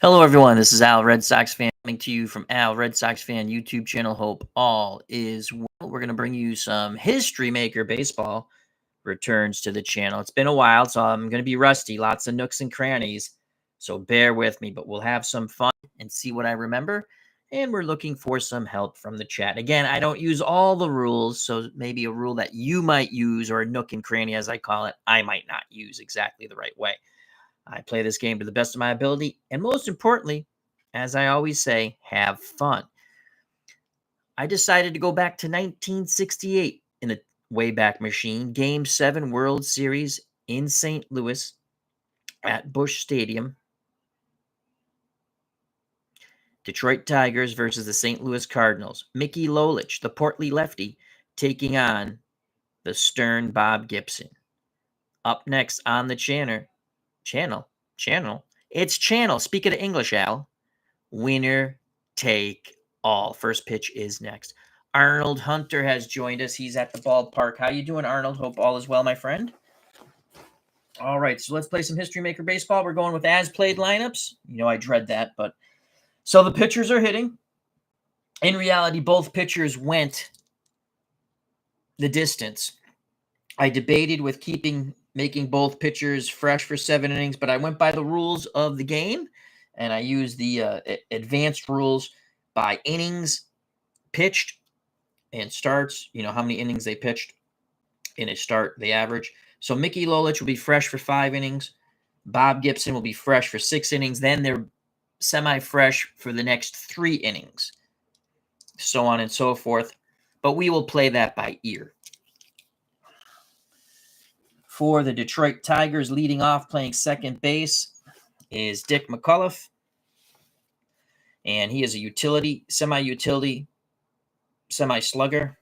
Hello, everyone. This is Al, Red Sox fan, coming to you from Al, Red Sox fan YouTube channel. Hope all is well. We're going to bring you some History Maker baseball returns to the channel. It's been a while, so I'm going to be rusty. Lots of nooks and crannies, so bear with me. But we'll have some fun and see what I remember. And we're looking for some help from the chat. Again, I don't use all the rules, so maybe a rule that you might use, or a nook and cranny, as I call it, I might not use exactly the right way. I play this game to the best of my ability, and most importantly, as I always say, have fun. I decided to go back to 1968 in a Wayback Machine, Game 7 World Series in St. Louis at Busch Stadium. Detroit Tigers versus the St. Louis Cardinals. Mickey Lolich, the portly lefty, taking on the stern Bob Gibson. Up next on the channel. It's channel. Speak of English, Al. Winner take all. First pitch is next. Arnold Hunter has joined us. He's at the ballpark. How you doing, Arnold? Hope all is well, my friend. All right, so let's play some History Maker baseball. We're going with as-played lineups. You know I dread that, but so the pitchers are hitting. In reality, both pitchers went the distance. I debated with making both pitchers fresh for 7 innings, but I went by the rules of the game, and I used the advanced rules by innings pitched and starts, how many innings they pitched in a start, the average. So Mickey Lolich will be fresh for 5 innings. Bob Gibson will be fresh for 6 innings. Then they're semi-fresh for the next 3 innings, so on and so forth. But we will play that by ear. For the Detroit Tigers, leading off, playing second base, is Dick McCullough. And he is a utility, semi-utility, semi-slugger.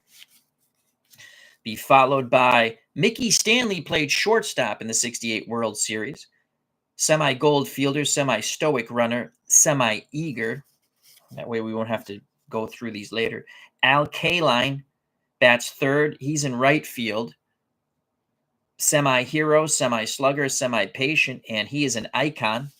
Be followed by Mickey Stanley, played shortstop in the 68 World Series. Semi-gold fielder, semi-stoic runner, semi-eager. That way we won't have to go through these later. Al Kaline bats third. He's in right field. Semi-hero, semi-slugger, semi-patient, and he is an icon.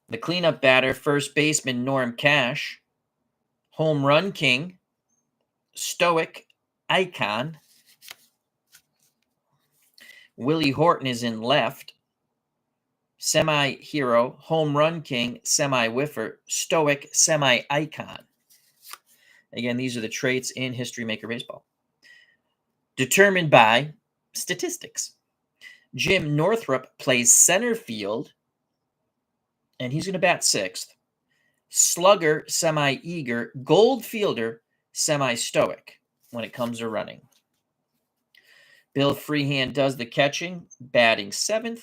The cleanup batter, first baseman Norm Cash. Home run king, stoic, icon. Willie Horton is in left. Semi-hero, home run king, semi-whiffer, stoic, semi-icon. Again, these are the traits in History Maker Baseball. Determined by statistics. Jim Northrup plays center field, and he's going to bat 6th. Slugger, semi-eager, gold fielder, semi-stoic when it comes to running. Bill Freehand does the catching, batting 7th.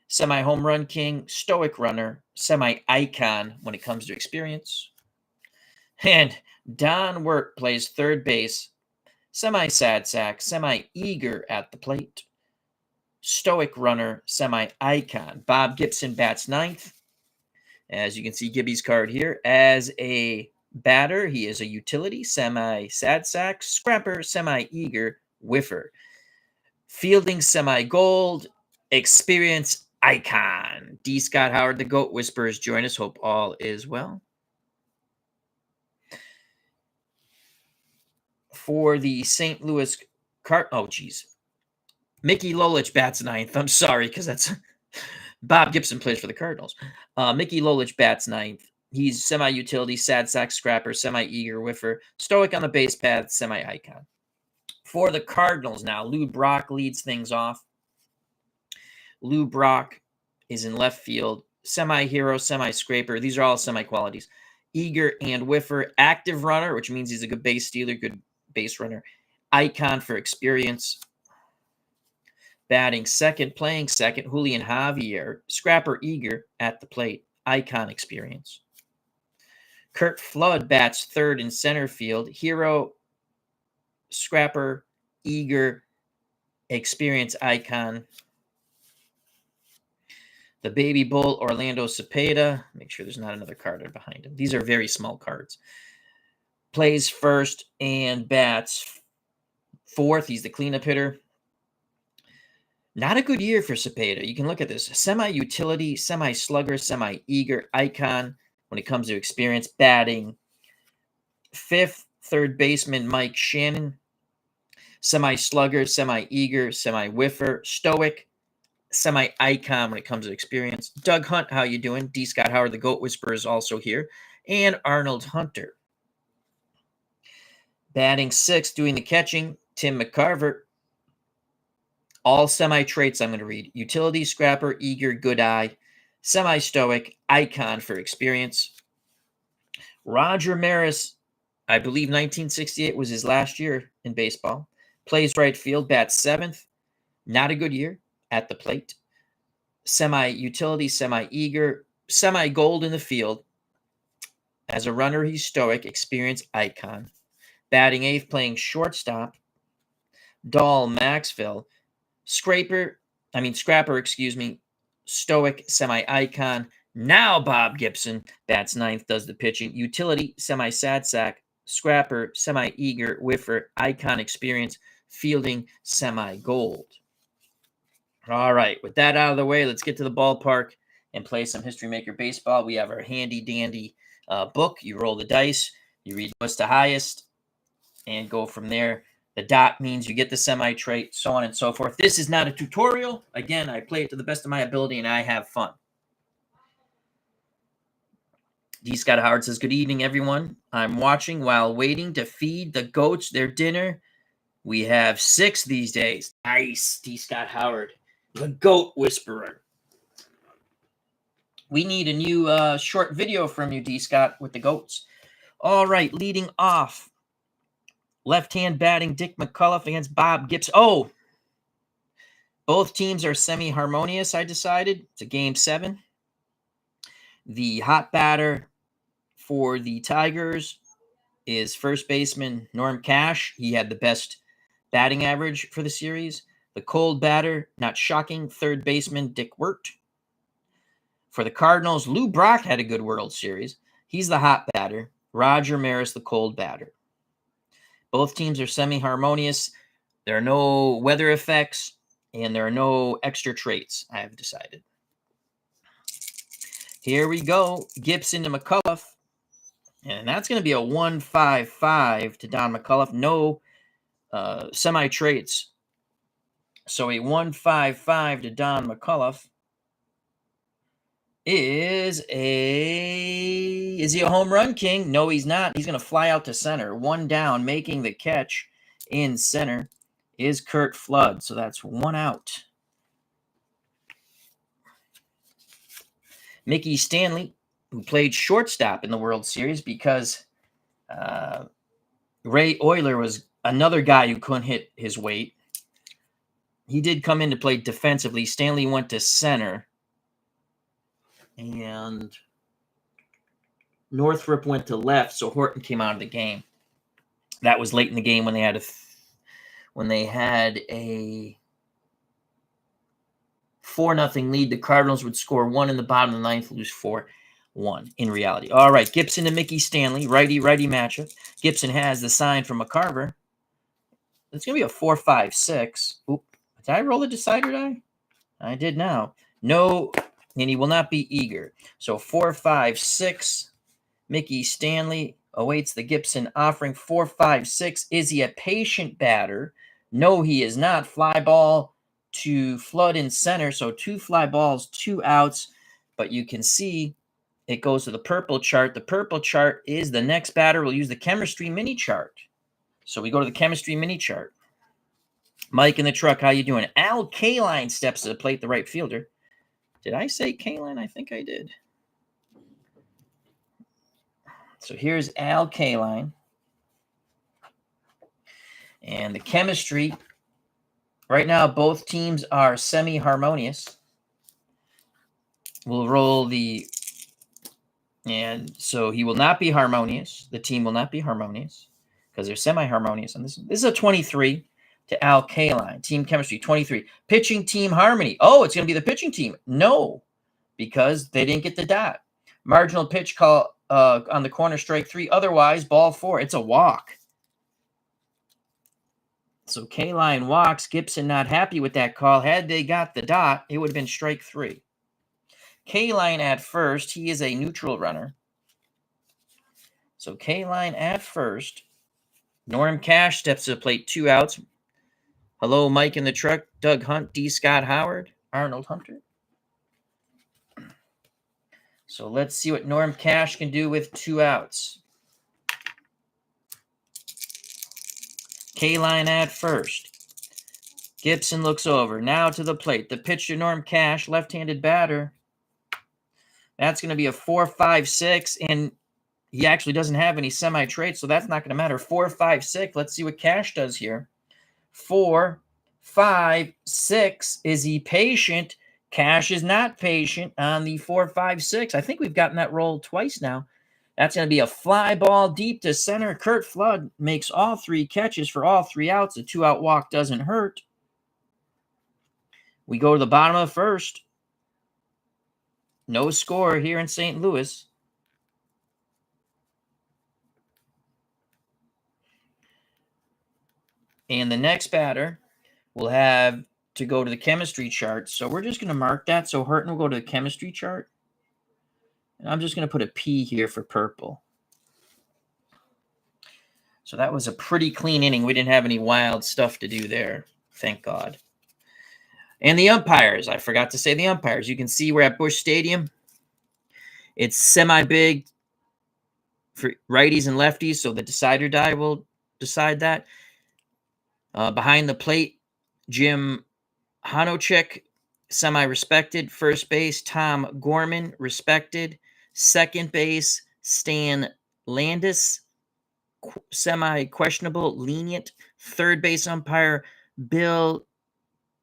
Semi-home run king, stoic runner, semi-icon when it comes to experience. And Don Wirt plays third base, semi-sad sack, semi-eager at the plate, stoic runner, semi-icon. Bob Gibson bats 9th. As you can see, Gibby's card here. As a batter, he is a utility, semi-sad sack, scrapper, semi-eager, whiffer. Fielding, semi-gold, experience, icon. D. Scott Howard, the GOAT Whisperers, join us. Hope all is well. For the St. Louis Mickey Lolich bats 9th. I'm sorry, because that's Bob Gibson plays for the Cardinals. Mickey Lolich bats 9th. He's semi-utility, sad sack, scrapper, semi-eager, whiffer, stoic on the base path, semi-icon. For the Cardinals now, Lou Brock leads things off. Lou Brock is in left field, semi-hero, semi-scraper. These are all semi-qualities. Eager and whiffer, active runner, which means he's a good base stealer, good base runner. Icon for experience. Batting second, playing second, Julian Javier. Scrapper, eager at the plate. Icon experience. Kurt Flood bats third in center field. Hero, scrapper, eager, experience, icon. The Baby Bull, Orlando Cepeda. Make sure there's not another card behind him. These are very small cards. Plays first and bats 4th. He's the cleanup hitter. Not a good year for Cepeda. You can look at this. Semi-utility, semi-slugger, semi-eager icon when it comes to experience. Batting fifth, third baseman Mike Shannon. Semi-slugger, semi-eager, semi-whiffer, stoic, semi-icon when it comes to experience. Doug Hunt, how you doing? D. Scott Howard, the Goat Whisperer, is also here. And Arnold Hunter. Batting sixth, doing the catching, Tim McCarver. All semi-traits I'm going to read. Utility, scrapper, eager, good eye, semi-stoic, icon for experience. Roger Maris, I believe 1968 was his last year in baseball. Plays right field, bats seventh. Not a good year at the plate. Semi-utility, semi-eager, semi-gold in the field. As a runner, he's stoic, experience, icon. Batting eighth, playing shortstop. Dahl Maxville. Scrapper, stoic, semi-icon. Now Bob Gibson, bats ninth, does the pitching. Utility, semi-sad sack. Scrapper, semi-eager, whiffer, icon experience, fielding, semi-gold. All right, with that out of the way, let's get to the ballpark and play some History Maker Baseball. We have our handy-dandy book. You roll the dice, you read what's the highest, and go from there. The dot means you get the semi-trait, so on and so forth. This is not a tutorial. Again, I play it to the best of my ability, and I have fun. D. Scott Howard says, good evening, everyone. I'm watching while waiting to feed the goats their dinner. We have 6 these days. Nice, D. Scott Howard, the Goat Whisperer. We need a new short video from you, D. Scott, with the goats. All right, leading off. Left-hand batting, Dick McCullough against Bob Gibson. Oh, both teams are semi-harmonious, I decided. It's a Game 7. The hot batter for the Tigers is first baseman Norm Cash. He had the best batting average for the series. The cold batter, not shocking, third baseman Dick Wirt. For the Cardinals, Lou Brock had a good World Series. He's the hot batter. Roger Maris, the cold batter. Both teams are semi-harmonious. There are no weather effects, and there are no extra traits, I have decided. Here we go. Gibson to McCullough. And that's going to be a 1.55 to Don McCullough. No semi-traits. So a 1.55 to Don McCullough is he a home run king? No, he's not. He's going to fly out to center. 1 down, making the catch in center is Curt Flood. So that's 1 out. Mickey Stanley, who played shortstop in the World Series because Ray Oyler was another guy who couldn't hit his weight. He did come in to play defensively. Stanley went to center. And Northrup went to left, so Horton came out of the game. That was late in the game when they had a 4-0 lead. The Cardinals would score 1 in the bottom of the 9th, lose 4-1 in reality. All right, Gibson to Mickey Stanley, righty-righty matchup. Gibson has the sign from McCarver. It's going to be a 4.56. Oop, did I roll the decider die? I did now. No, and he will not be eager. So 4.56. Mickey Stanley awaits the Gibson offering. 4.56. Is he a patient batter? No, he is not. Fly ball to Flood in center. So 2 fly balls, 2 outs. But you can see it goes to the purple chart. The purple chart is the next batter. We'll use the chemistry mini chart. So we go to the chemistry mini chart. Mike in the truck, how you doing? Al Kaline steps to the plate, the right fielder. Did I say Kaline? I think I did. So here's Al Kaline. And the chemistry, right now both teams are semi-harmonious. We'll roll and so he will not be harmonious. The team will not be harmonious because they're semi-harmonious. And this is a 23 to Al Kaline. Team chemistry, 23. Pitching team harmony. Oh, it's going to be the pitching team. No, because they didn't get the dot. Marginal pitch call on the corner, strike 3. Otherwise, ball 4. It's a walk. So K-line walks. Gibson not happy with that call. Had they got the dot, it would have been strike 3. K-line at first. He is a neutral runner. So K-line at first. Norm Cash steps to the plate, 2 outs. Hello, Mike in the truck. Doug Hunt, D. Scott Howard, Arnold Hunter. So let's see what Norm Cash can do with 2 outs. K-line at first. Gibson looks over. Now to the plate. The pitch to Norm Cash, left-handed batter. That's going to be a 4.56, and he actually doesn't have any semi-traits, so that's not going to matter. 4.56. Let's see what Cash does here. 4, 5, 6. Is he patient? Cash is not patient on the 4, 5, 6. I think we've gotten that roll twice now. That's going to be a fly ball deep to center. Curt Flood makes all 3 catches for all 3 outs. A 2-out walk doesn't hurt. We go to the bottom of the first. No score here in St. Louis. And the next batter will have to go to the chemistry chart. So we're just going to mark that. So Hurton will go to the chemistry chart. And I'm just going to put a P here for purple. So that was a pretty clean inning. We didn't have any wild stuff to do there. Thank God. And the umpires. I forgot to say the umpires. You can see we're at Busch Stadium. It's semi-big for righties and lefties. So the decider die will decide that. Behind the plate, Jim Hanochek, semi-respected. First base, Tom Gorman, respected. Second base, Stan Landis, semi-questionable, lenient. Third base umpire, Bill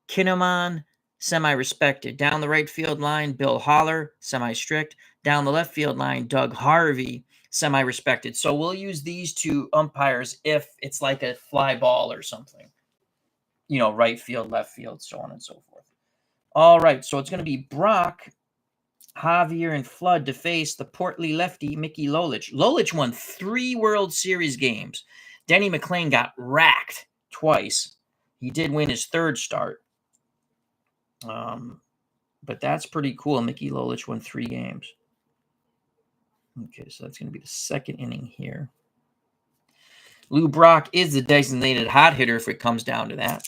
Kinnaman, semi-respected. Down the right field line, Bill Holler, semi-strict. Down the left field line, Doug Harvey, semi-respected. So we'll use these 2 umpires if it's like a fly ball or something. You know, right field, left field, so on and so forth. All right, so it's going to be Brock, Javier, and Flood to face the portly lefty, Mickey Lolich. Lolich won 3 World Series games. Denny McLain got racked twice. He did win his 3rd start. But that's pretty cool. Mickey Lolich won 3 games. Okay, so that's going to be the 2nd inning here. Lou Brock is the designated hot hitter if it comes down to that.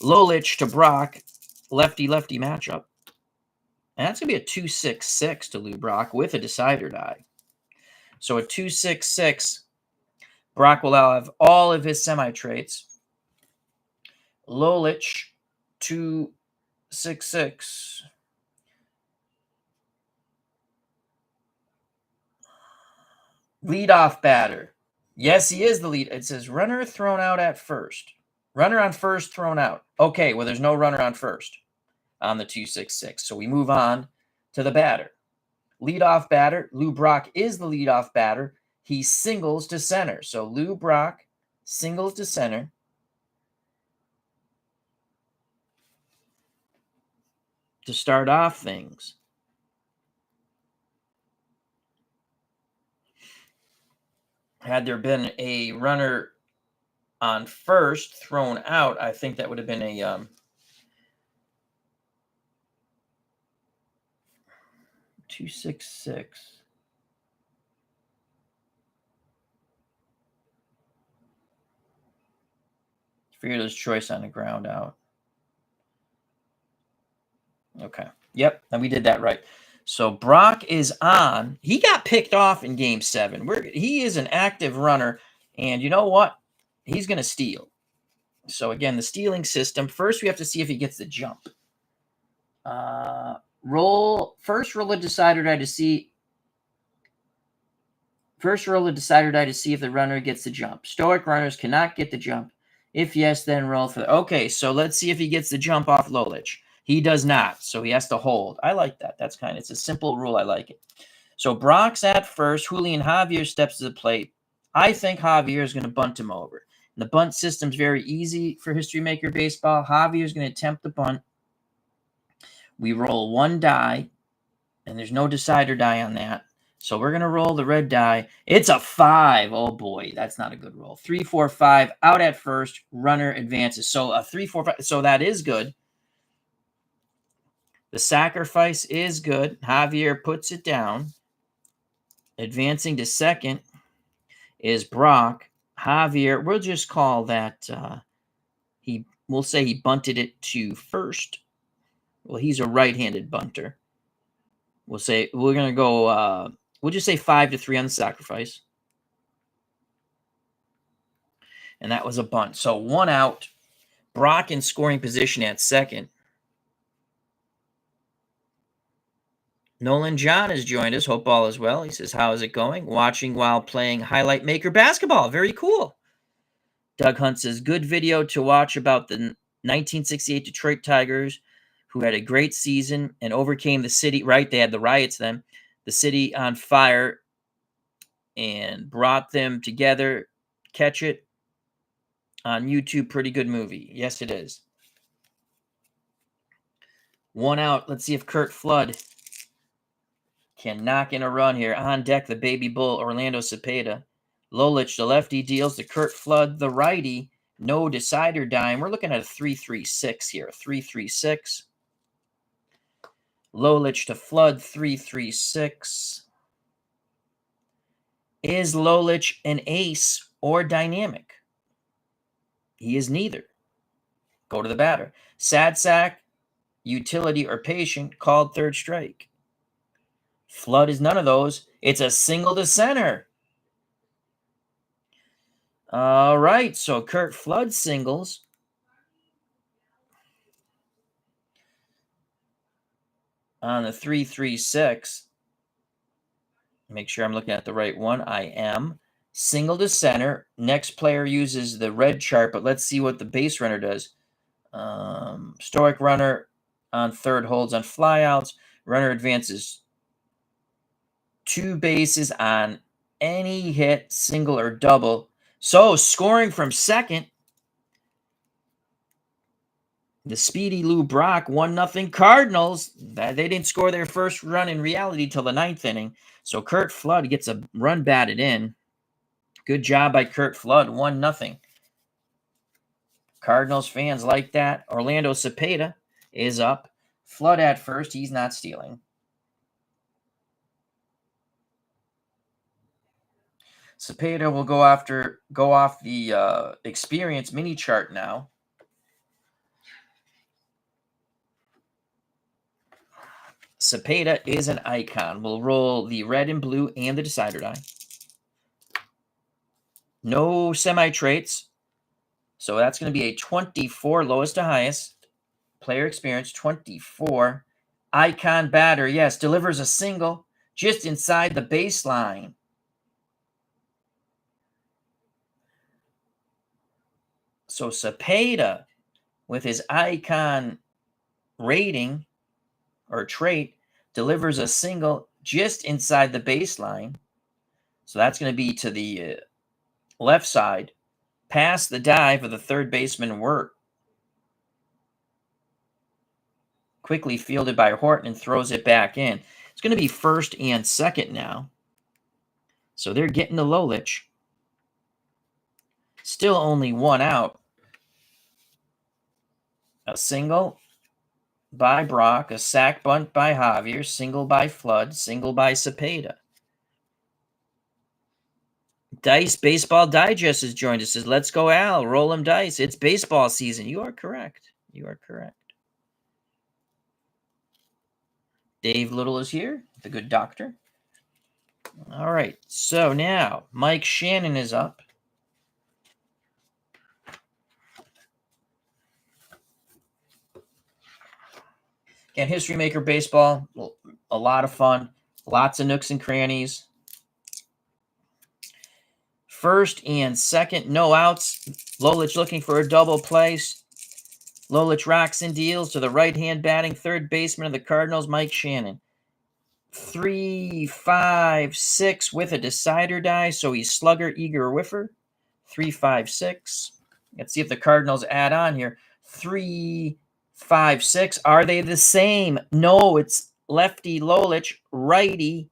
Lolich to Brock, lefty-lefty matchup. And that's going to be a 2.66 to Lou Brock with a decider die. So a 2.66. Brock will have all of his semi-traits. Lolich, 2.66. Leadoff batter. Yes, he is the lead. It says runner thrown out at first. Runner on first thrown out. Okay, well, there's no runner on first on the 2.66. So we move on to the batter. Leadoff batter. Lou Brock is the leadoff batter. He singles to center. So Lou Brock singles to center. To start off things. Had there been a runner on first thrown out, I think that would have been a 2.66. Fearless choice on the ground out. Okay. Yep, and we did that right. So Brock is on. He got picked off in Game 7. He is an active runner, and you know what? He's going to steal. So again, the stealing system. First, we have to see if he gets the jump. Roll a decider die to see. First, roll a decider die to see if the runner gets the jump. Stoic runners cannot get the jump. If yes, then roll for. Okay, so let's see if he gets the jump off Lolich. He does not, so he has to hold. I like that. It's a simple rule. I like it. So Brock's at first. Julian Javier steps to the plate. I think Javier is going to bunt him over. And the bunt system's very easy for History Maker Baseball. Javier is going to attempt the bunt. We roll 1 die, and there's no decider die on that. So we're going to roll the red die. It's a 5. Oh, boy. That's not a good roll. 3, 4, 5. Out at first. Runner advances. So a 3, 4, 5. So that is good. The sacrifice is good. Javier puts it down. Advancing to second is Brock. Javier, we'll just call that we'll say he bunted it to first. Well, he's a right-handed bunter. We'll say we're going to go we'll just say 5-3 on the sacrifice. And that was a bunt. So 1 out. Brock in scoring position at second. Nolan John has joined us. Hope all is well. He says, how is it going? Watching while playing Highlight Maker basketball. Very cool. Doug Hunt says, good video to watch about the 1968 Detroit Tigers, who had a great season and overcame the city. Right, they had the riots then. The city on fire and brought them together. Catch it on YouTube. Pretty good movie. Yes, it is. 1 out. Let's see if Kurt Flood can knock in a run here. On deck, the baby bull, Orlando Cepeda. Lolich, the lefty, deals to Kurt Flood, the righty. No decider dime. We're looking at a 3-3-6 here. 3-3-6. Lolich to Flood, 3-3-6. Is Lolich an ace or dynamic? He is neither. Go to the batter. Sad sack, utility, or patient, called third strike. Flood is none of those. It's a single to center. All right, so Kurt Flood singles. On the 3-3-6. Make sure I'm looking at the right one. I am. Single to center. Next player uses the red chart, but let's see what the base runner does. Stoic runner on third holds on flyouts. Runner advances 2 bases on any hit, single or double. So scoring from second, the speedy Lou Brock, 1-0 Cardinals. They didn't score their first run in reality till the 9th inning. So Kurt Flood gets a run batted in. Good job by Kurt Flood, 1-0. Cardinals fans like that. Orlando Cepeda is up. Flood at first. He's not stealing. Cepeda will go off the experience mini chart now. Cepeda is an icon. We'll roll the red and blue and the decider die. No semi-traits. So that's going to be a 24, lowest to highest. Player experience, 24. Icon batter, yes, delivers a single just inside the baseline. So Cepeda, with his icon rating or trait, delivers a single just inside the baseline. So that's going to be to the left side. Past the dive of the third baseman Wirt. Quickly fielded by Horton and throws it back in. It's going to be first and second now. So they're getting to Lolich. Still only 1 out. A single by Brock, a sac bunt by Javier, single by Flood, single by Cepeda. Dice Baseball Digest has joined us. Says, let's go, Al. Roll 'em dice. It's baseball season. You are correct. You are correct. Dave Little is here, the good doctor. All right. So now Mike Shannon is up. Again, History Maker Baseball, a lot of fun. Lots of nooks and crannies. First and second, no outs. Lolich looking for a double play. Lolich rocks and deals to the right-hand batting third baseman of the Cardinals, Mike Shannon. 3-5-6 with a decider die, so he's slugger, eager, whiffer. 3-5-6. Let's see if the Cardinals add on here. 3-5-6. Are they the same? No, it's lefty Lolich, righty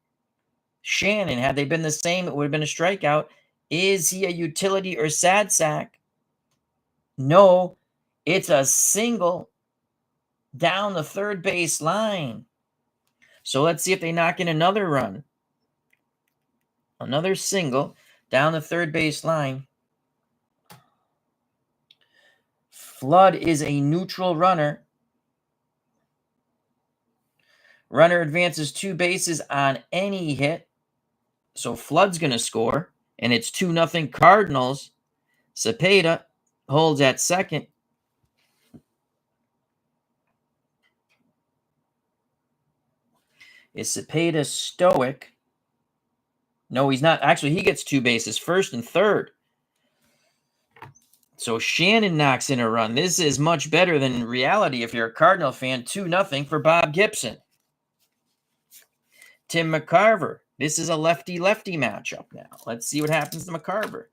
Shannon, had they been the same, it would have been a strikeout. Is he a utility or sad sack? No, it's a single down the third base line. So let's see if they knock in another run. Another single down the third base line. Flood is a neutral runner. Runner advances 2 bases on any hit. So Flood's going to score, and it's 2-0 Cardinals. Cepeda holds at second. Is Cepeda stoic? No, he's not. Actually, he gets 2 bases, first and third. So Shannon knocks in a run. This is much better than reality if you're a Cardinal fan. 2-0 for Bob Gibson. Tim McCarver. This is a lefty-lefty matchup now. Let's see what happens to McCarver.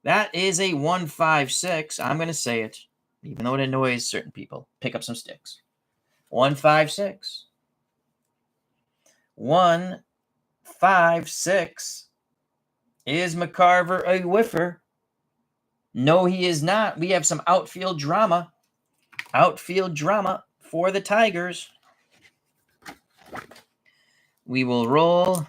That is a 1-5-6. I'm going to say it, even though it annoys certain people. Pick up some sticks. 1-5-6. 1-5-6. Is McCarver a whiffer? No, he is not. We have some outfield drama. Outfield drama for the Tigers. We will roll.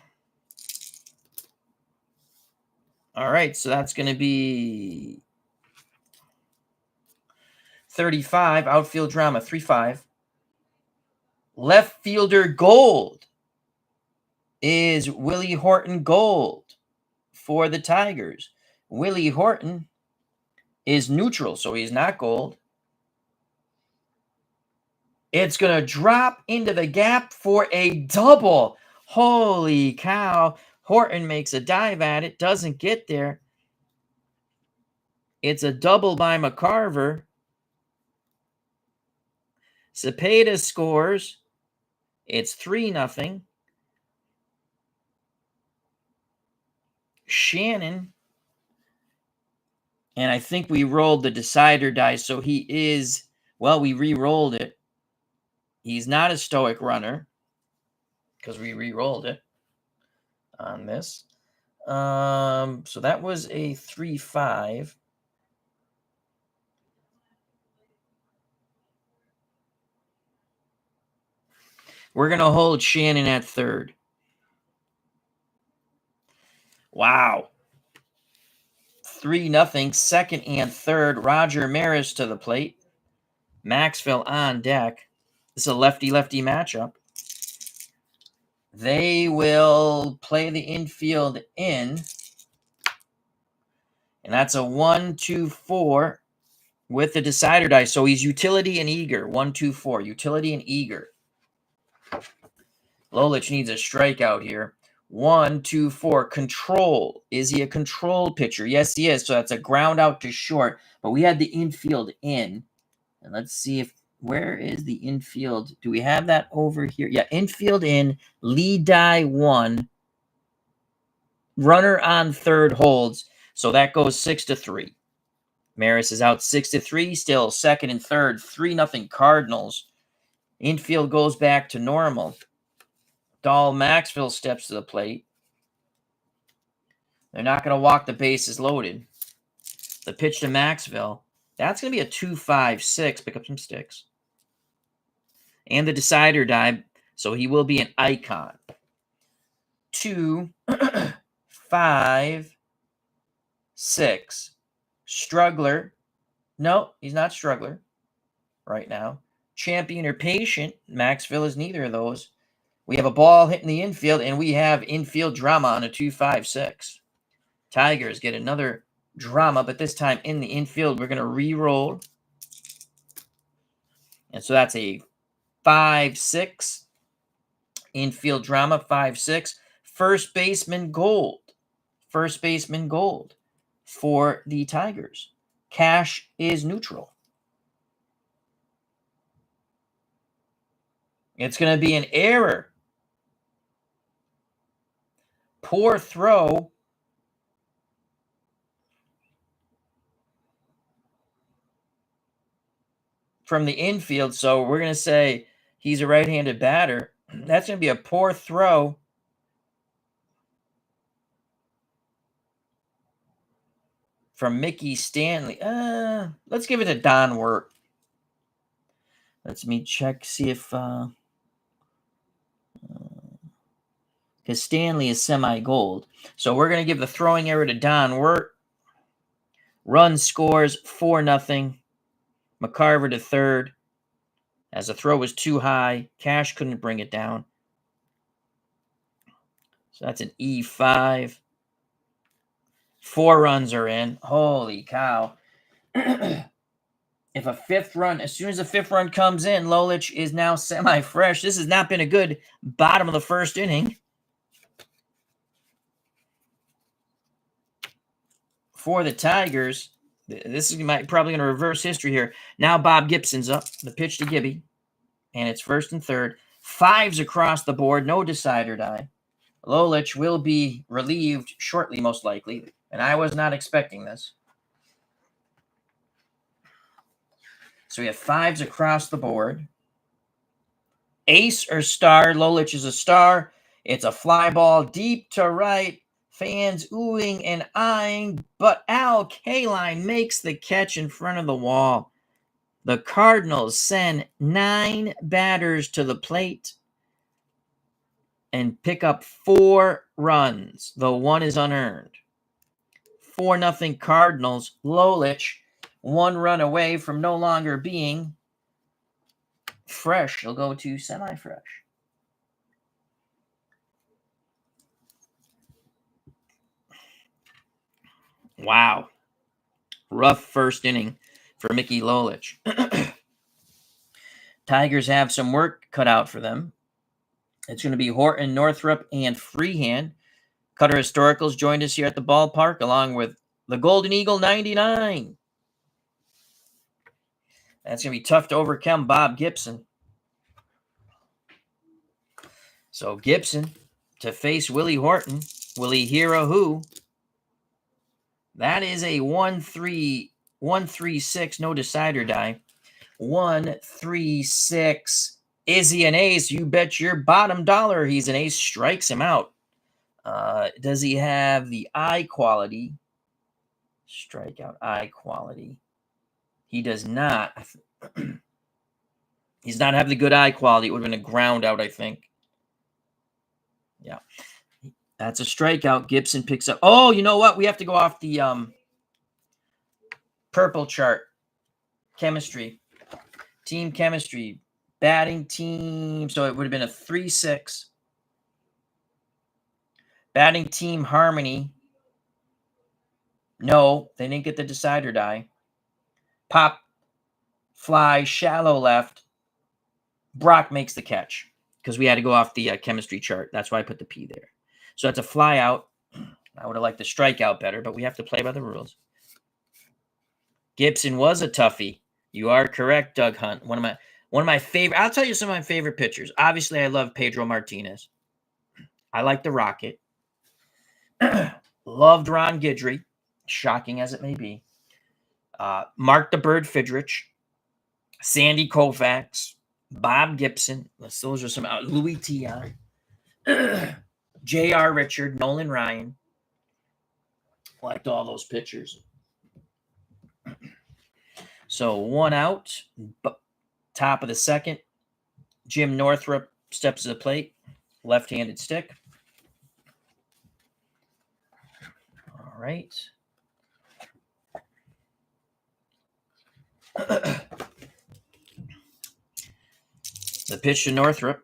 All right, so that's going to be 35. Outfield drama, 3-5. Left fielder gold is Willie Horton Gold for the Tigers. Willie Horton is neutral, so he's not gold. It's going to drop into the gap for a double. Holy cow. Horton makes a dive at it, doesn't get there. It's a double by McCarver. Cepeda scores. It's 3-0. Shannon. And I think we rolled the decider die, so he is, well, we re-rolled it. He's not a stoic runner because we re-rolled it on this. So that was a 3-5. We're going to hold Shannon at third. Wow. 3-0, second and third. Roger Maris to the plate. Maxville on deck. This is a lefty-lefty matchup. They will play the infield in. And that's a 1-2-4 with the decider die. So he's utility and eager. 1-2-4. Utility and eager. Lolich needs a strikeout here. 1-2-4. Control. Is he a control pitcher? Yes, he is. So that's a ground out to short. But we had the infield in. And let's see if, where is the infield? Do we have that over here? Yeah, infield in. Lead die 1. Runner on third holds. So that goes 6-3. Maris is out 6-3. Still second and third. 3-0 Cardinals. Infield goes back to normal. Dahl Maxville steps to the plate. They're not going to walk the bases loaded. The pitch to Maxville. That's going to be a 2-5-6. Pick up some sticks. And the decider die. So he will be an icon. 2-5-6. Struggler. No, he's not struggler right now. Champion or patient. Maxville is neither of those. We have a ball hitting the infield, and we have infield drama on a 2-5-6. Tigers get another drama, but this time in the infield. We're going to re-roll. And so that's a 5-6. Infield drama, 5-6. First baseman gold. First baseman gold for the Tigers. Cash is neutral. It's going to be an error. Poor throw. From the infield, so we're going to say he's a right-handed batter. That's going to be a poor throw. from Mickey Stanley. Let's give it to Don Wirt. Let me check, see if because Stanley is semi-gold. So we're going to give the throwing error to Don Wirt. Run scores 4-0. McCarver to third, as the throw was too high. Cash couldn't bring it down. So that's an E5. 4 runs are in. Holy cow. If a fifth run, as soon as the fifth run comes in, Lolich is now semi-fresh. This has not been a good bottom of the first inning for the Tigers. This is probably going to reverse history here. Now Bob Gibson's up. The pitch to Gibby. And it's first and third. 5s across the board. No decider die. Lolich will be relieved shortly, most likely. And I was not expecting this. So we have 5s across the board. Ace or star. Lolich is a star. It's a fly ball deep to right. Fans oohing and eyeing. But Al Kaline makes the catch in front of the wall. The Cardinals send 9 batters to the plate and pick up 4 runs, though 1 is unearned. 4-0 Cardinals. Lolich, 1 run away from no longer being fresh. He'll go to semi-fresh. Wow. Rough first inning for Mickey Lolich. Tigers have some work cut out for them. It's going to be Horton, Northrup, and Freehand. Cutter Historicals joined us here at the ballpark, along with the Golden Eagle 99. That's going to be tough to overcome Bob Gibson. So Gibson to face Willie Horton. Will he hear a who? That is a 1-3-6, no decider die. 1-3-6. Is he an ace? You bet your bottom dollar he's an ace. Strikes him out. Does he have the eye quality? Strikeout eye quality. He does not. He's not have the good eye quality. It would have been a ground out, I think. Yeah. That's a strikeout. Gibson picks up. Oh, you know what? We have to go off the purple chart. Chemistry. Team chemistry. Batting team. So it would have been a 3-6. Batting team harmony. No, they didn't get the decider die. Pop, fly, shallow left. Brock makes the catch because we had to go off the chemistry chart. That's why I put the P there. So that's a fly out. I would have liked the strikeout better, but we have to play by the rules. Gibson was a toughie. You are correct, Doug Hunt. One of my favorite. I'll tell you some of my favorite pitchers. Obviously, I love Pedro Martinez. I like the Rocket. Loved Ron Guidry, shocking as it may be. Mark the Bird Fidrich, Sandy Koufax, Bob Gibson. Those are some Louis Tion, J.R. Richard, Nolan Ryan. Liked all those pitchers. So 1 out, top of the second. Jim Northrup steps to the plate, left-handed stick. All right. The pitch to Northrup.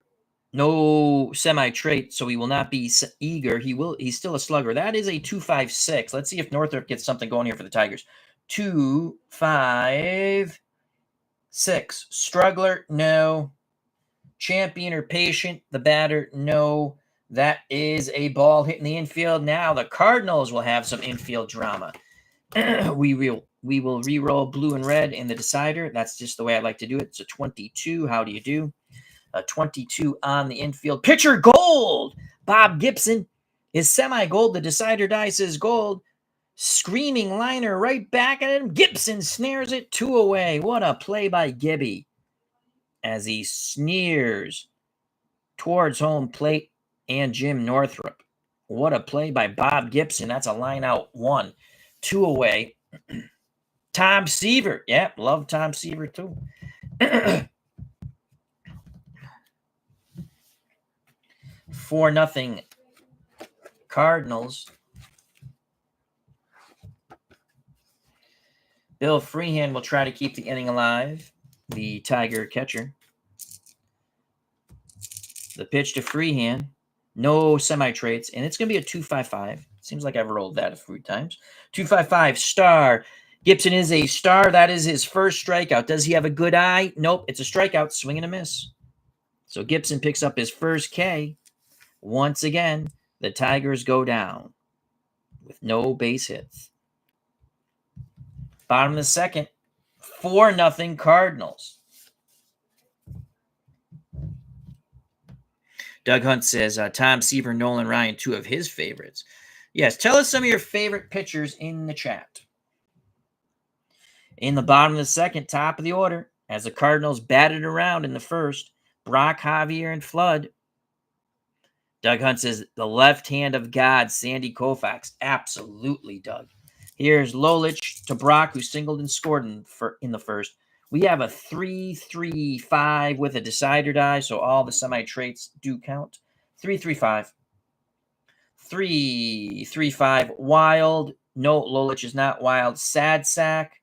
No semi-trait, so he will not be eager. He's still a slugger. That is a 2.56. Let's see if Northrup gets something going here for the Tigers. 2.56. Struggler, no. Champion or patient, the batter, no. That is a ball hitting the infield. Now the Cardinals will have some infield drama. We will re-roll blue and red in the decider. That's just the way I like to do it. It's a 22. How do you do? A 22 on the infield. Pitcher gold. Bob Gibson is semi-gold. The decider dice is gold. Screaming liner right back at him. Gibson snares it 2 away. What a play by Gibby as he sneers towards home plate and Jim Northrup. What a play by Bob Gibson. That's a line out 1. 2 away. Tom Seaver. Yep, love Tom Seaver too. 4-0 Cardinals. Bill Freehan will try to keep the inning alive, the Tiger catcher. The pitch to Freehan. No semi-traits, and it's going to be a 2.55. Seems like I've rolled that a few times. 2.55 star. Gibson is a star. That is his first strikeout. Does he have a good eye? Nope. It's a strikeout. Swing and a miss. So Gibson picks up his first K. Once again, the Tigers go down with no base hits. Bottom of the second, 4-0 Cardinals. Doug Hunt says Tom Seaver, Nolan Ryan, 2 of his favorites. Yes, tell us some of your favorite pitchers in the chat. In the bottom of the second, top of the order, as the Cardinals batted around in the first, Brock, Javier, and Flood. Doug Hunt says the left hand of God, Sandy Koufax. Absolutely, Doug. Here's Lolich to Brock, who singled and scored in the first. We have a 3-3-5 with a decider die, so all the semi-traits do count. 3-3-5. 3-3-5. Wild. No, Lolich is not wild. Sad sack.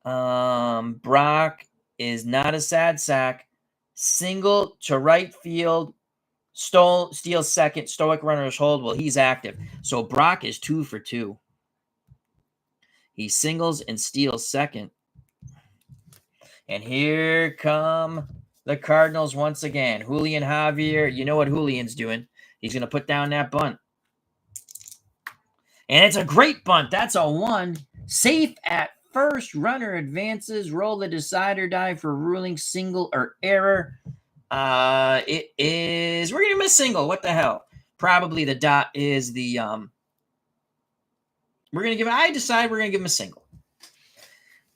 Brock is not a sad sack. Single to right field. Steals second. Stoic runners hold. Well, he's active. So Brock is 2 for 2. He singles and steals second. And here come the Cardinals once again. Julian Javier. You know what Julian's doing. He's going to put down that bunt. And it's a great bunt. That's a 1. Safe at first. Runner advances. Roll the decider die for ruling single or error. It is... We're going to miss single. What the hell? Probably the dot is the... We're going to give... I decide we're going to give him a single.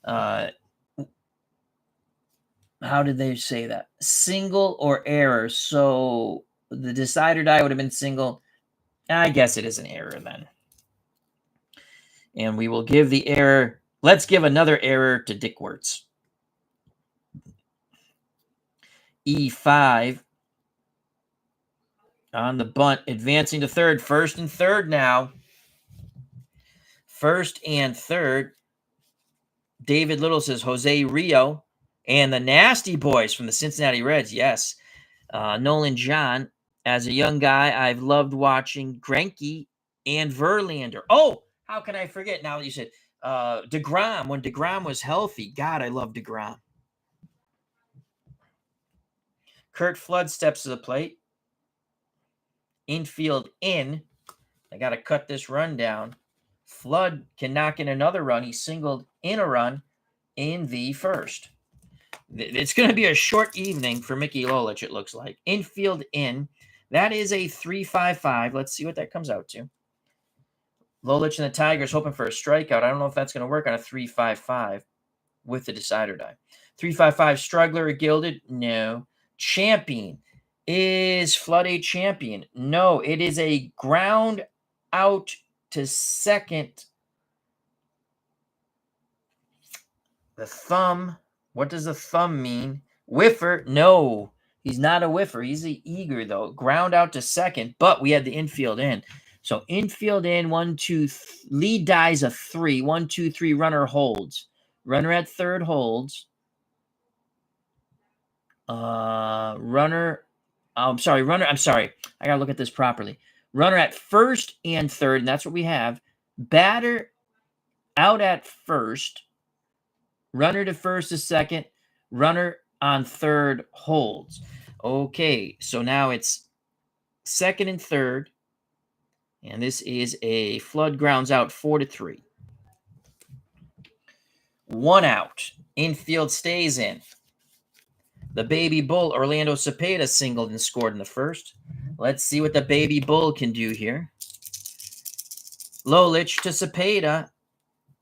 How did they say that? Single or error. So the decider die would have been single. I guess it is an error then. And we will give the error. Let's give another error to Dick Wirtz. E5 on the bunt, advancing to third. First and third now. First and third. David Little says Jose Rio. And the Nasty Boys from the Cincinnati Reds, yes. Nolan John, as a young guy, I've loved watching Greinke and Verlander. Oh, how can I forget now that you said DeGrom, when DeGrom was healthy. God, I love DeGrom. Kurt Flood steps to the plate. Infield in. I got to cut this run down. Flood can knock in another run. He singled in a run in the first. It's going to be a short evening for Mickey Lolich, it looks like. Infield in. That is a 3.55. Let's see what that comes out to. Lolich and the Tigers hoping for a strikeout. I don't know if that's going to work on a 3.55 with the decider die. 3.55 Struggler or Gilded? No. Champion. Is Flood a champion? No. It is a ground out to second. The thumb. What does the thumb mean? Whiffer? No, he's not a whiffer. He's an eager, though. Ground out to second, but we had the infield in. So infield in, 1, 2, lead dies a 3. 1, 2, 3, runner holds. Runner at third holds. Runner. I'm sorry. I got to look at this properly. Runner at first and third, and that's what we have. Batter out at first. Runner to first to second. Runner on third holds. Okay, so now it's second and third. And this is a Flood grounds out 4-3. 1 out. Infield stays in. The Baby Bull, Orlando Cepeda, singled and scored in the first. Let's see what the Baby Bull can do here. Lolich to Cepeda.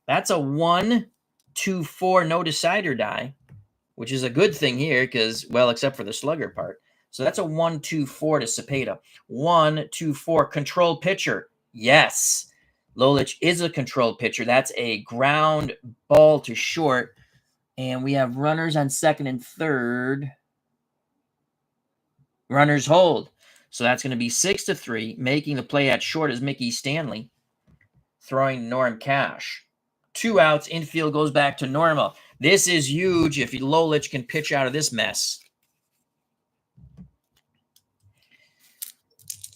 That's a 1-2-4 no decider die, which is a good thing here because, well, except for the slugger part. So that's a 1-2-4 to Cepeda. 1-2-4 control pitcher. Yes. Lolich is a controlled pitcher. That's a ground ball to short. And we have runners on second and third. Runners hold. So that's going to be 6-3. Making the play at short is Mickey Stanley. Throwing Norm Cash. 2 outs. Infield goes back to normal. This is huge if Lolich can pitch out of this mess.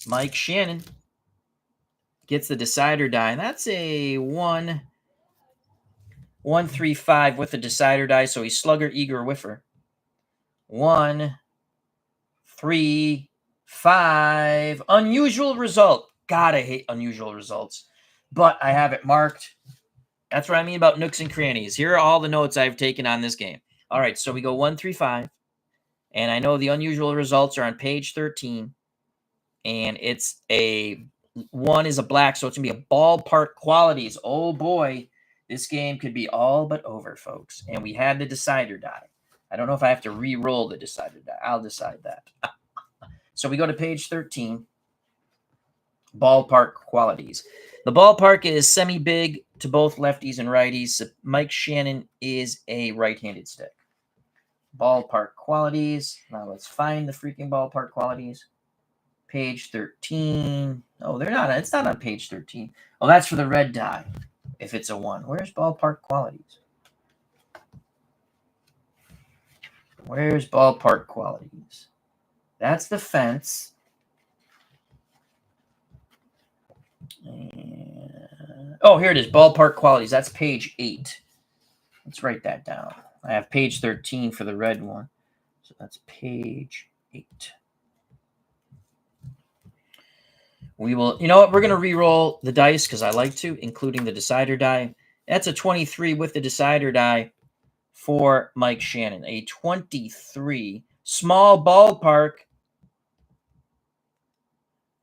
Mike Shannon gets the decider die. And that's a 1-3-5 with the decider die. So he's slugger, eager, whiffer. 1, 3, 5. Unusual result. God, I hate unusual results. But I have it marked. That's what I mean about nooks and crannies. Here are all the notes I've taken on this game. All right, so we go 1, 3, 5. And I know the unusual results are on page 13. And it's a 1 is a black, so it's going to be a ballpark qualities. Oh, boy. This game could be all but over, folks. And we had the decider die. I don't know if I have to re-roll the decider die. I'll decide that. So we go to page 13. Ballpark qualities. The ballpark is semi-big to both lefties and righties. So Mike Shannon is a right-handed stick. Ballpark qualities. Now let's find the freaking ballpark qualities. Page 13. Oh, they're not. It's not on page 13. Oh, that's for the red die. If it's a 1. Where's ballpark qualities? Where's ballpark qualities? That's the fence. Oh, here it is. Ballpark qualities. That's page 8. Let's write that down. I have page 13 for the red one. So that's page 8. We will, you know what? We're going to re-roll the dice because I like to, including the decider die. That's a 23 with the decider die for Mike Shannon. A 23. Small ballpark.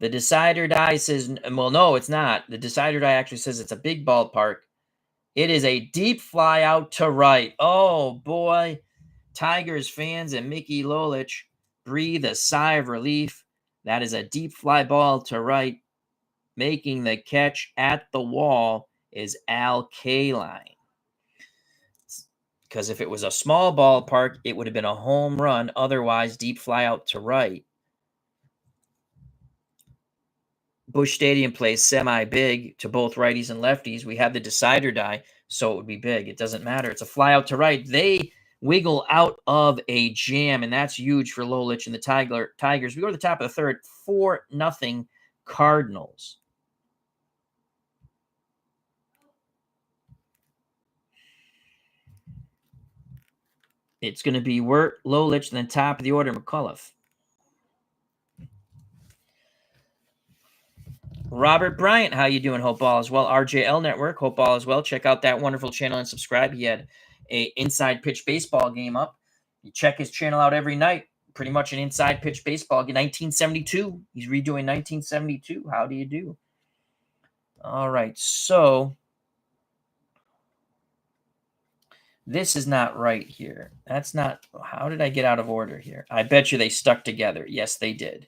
The decider die says, well, no, it's not. The decider die actually says it's a big ballpark. It is a deep fly out to right. Oh, boy. Tigers fans and Mickey Lolich breathe a sigh of relief. That is a deep fly ball to right. Making the catch at the wall is Al Kaline. Because if it was a small ballpark, it would have been a home run. Otherwise, deep fly out to right. Busch Stadium plays semi-big to both righties and lefties. We have the decider die, so it would be big. It doesn't matter. It's a fly out to right. They wiggle out of a jam, and that's huge for Lolich and the Tigers. We go to the top of the third, 4-0 Cardinals. It's going to be Wirt, Lolich, and then top of the order, McCullough. Robert Bryant, how you doing? Hope all is well. RJL Network, hope all is well. Check out that wonderful channel and subscribe. He had a inside pitch baseball game up. You check his channel out every night. Pretty much an inside pitch baseball game. 1972. He's redoing 1972. How do you do? All right, so this is not right here. That's not. How did I get out of order here? I bet you they stuck together. Yes, they did.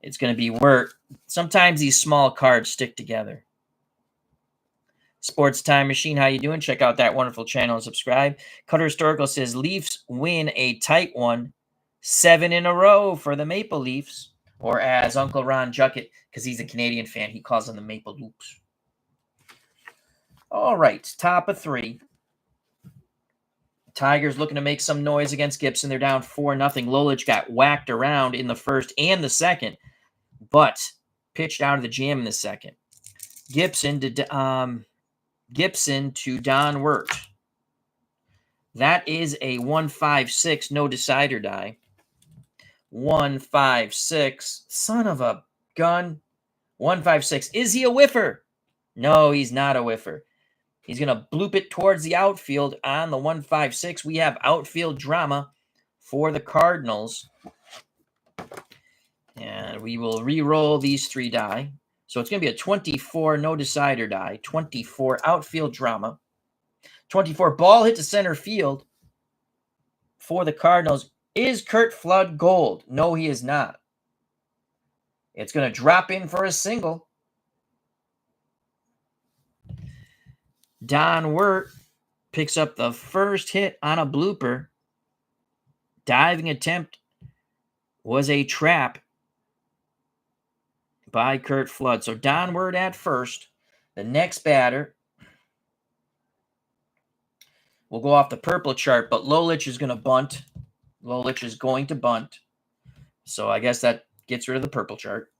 It's going to be Wirt. Sometimes these small cards stick together. Sports Time Machine, how you doing? Check out that wonderful channel and subscribe. Cutter Historical says Leafs win a tight one. 7 in a row for the Maple Leafs. Or as Uncle Ron Juckett, because he's a Canadian fan, he calls them the Maple Loops. All right, top of 3. Tigers looking to make some noise against Gibson. They're down 4-0. Lolich got whacked around in the first and the second, but pitched out of the jam in the second. Gibson to Don Wirt. That is a 1-5-6, no decider die. 1-5-6. Son of a gun. 1-5-6. Is he a whiffer? No, he's not a whiffer. He's going to bloop it towards the outfield on the 1-5-6. We have outfield drama for the Cardinals. And we will re-roll these 3 die. So it's going to be a 24 no decider die. 24 outfield drama. 24 ball hit to center field for the Cardinals. Is Kurt Flood gold? No, he is not. It's going to drop in for a single. Don Wirt picks up the first hit on a blooper. Diving attempt was a trap by Curt Flood. So Don Wirt at first. The next batter will go off the purple chart, but Lolich is going to bunt. Lolich is going to bunt. So I guess that gets rid of the purple chart.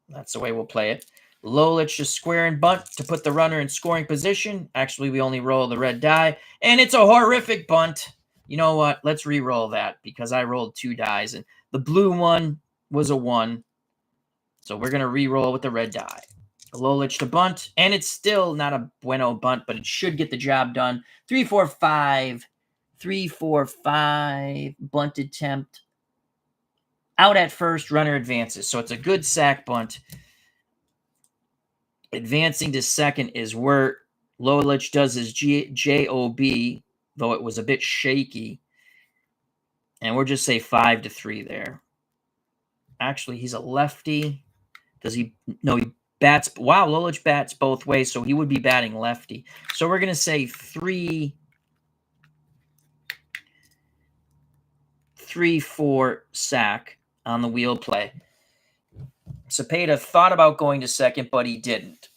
That's the way we'll play it. Lolich just square and bunt to put the runner in scoring position. Actually, we only roll the red die, and it's a horrific bunt. You know what? Let's re-roll that because I rolled 2 dies, and the blue one was a 1. So we're going to re-roll with the red die. Lolich to bunt, and it's still not a bueno bunt, but it should get the job done. 3-4-5. 3-4-5. Bunt attempt. Out at first, runner advances. So it's a good sack bunt. Advancing to second is Wirt. Lolich does his JOB, though it was a bit shaky. And we'll just say 5-3 there. Actually, he's a lefty. Does he? No, he bats. Wow, Lolich bats both ways, so he would be batting lefty. So we're going to say 3-4 sack on the wheel play. Cepeda thought about going to second, but he didn't.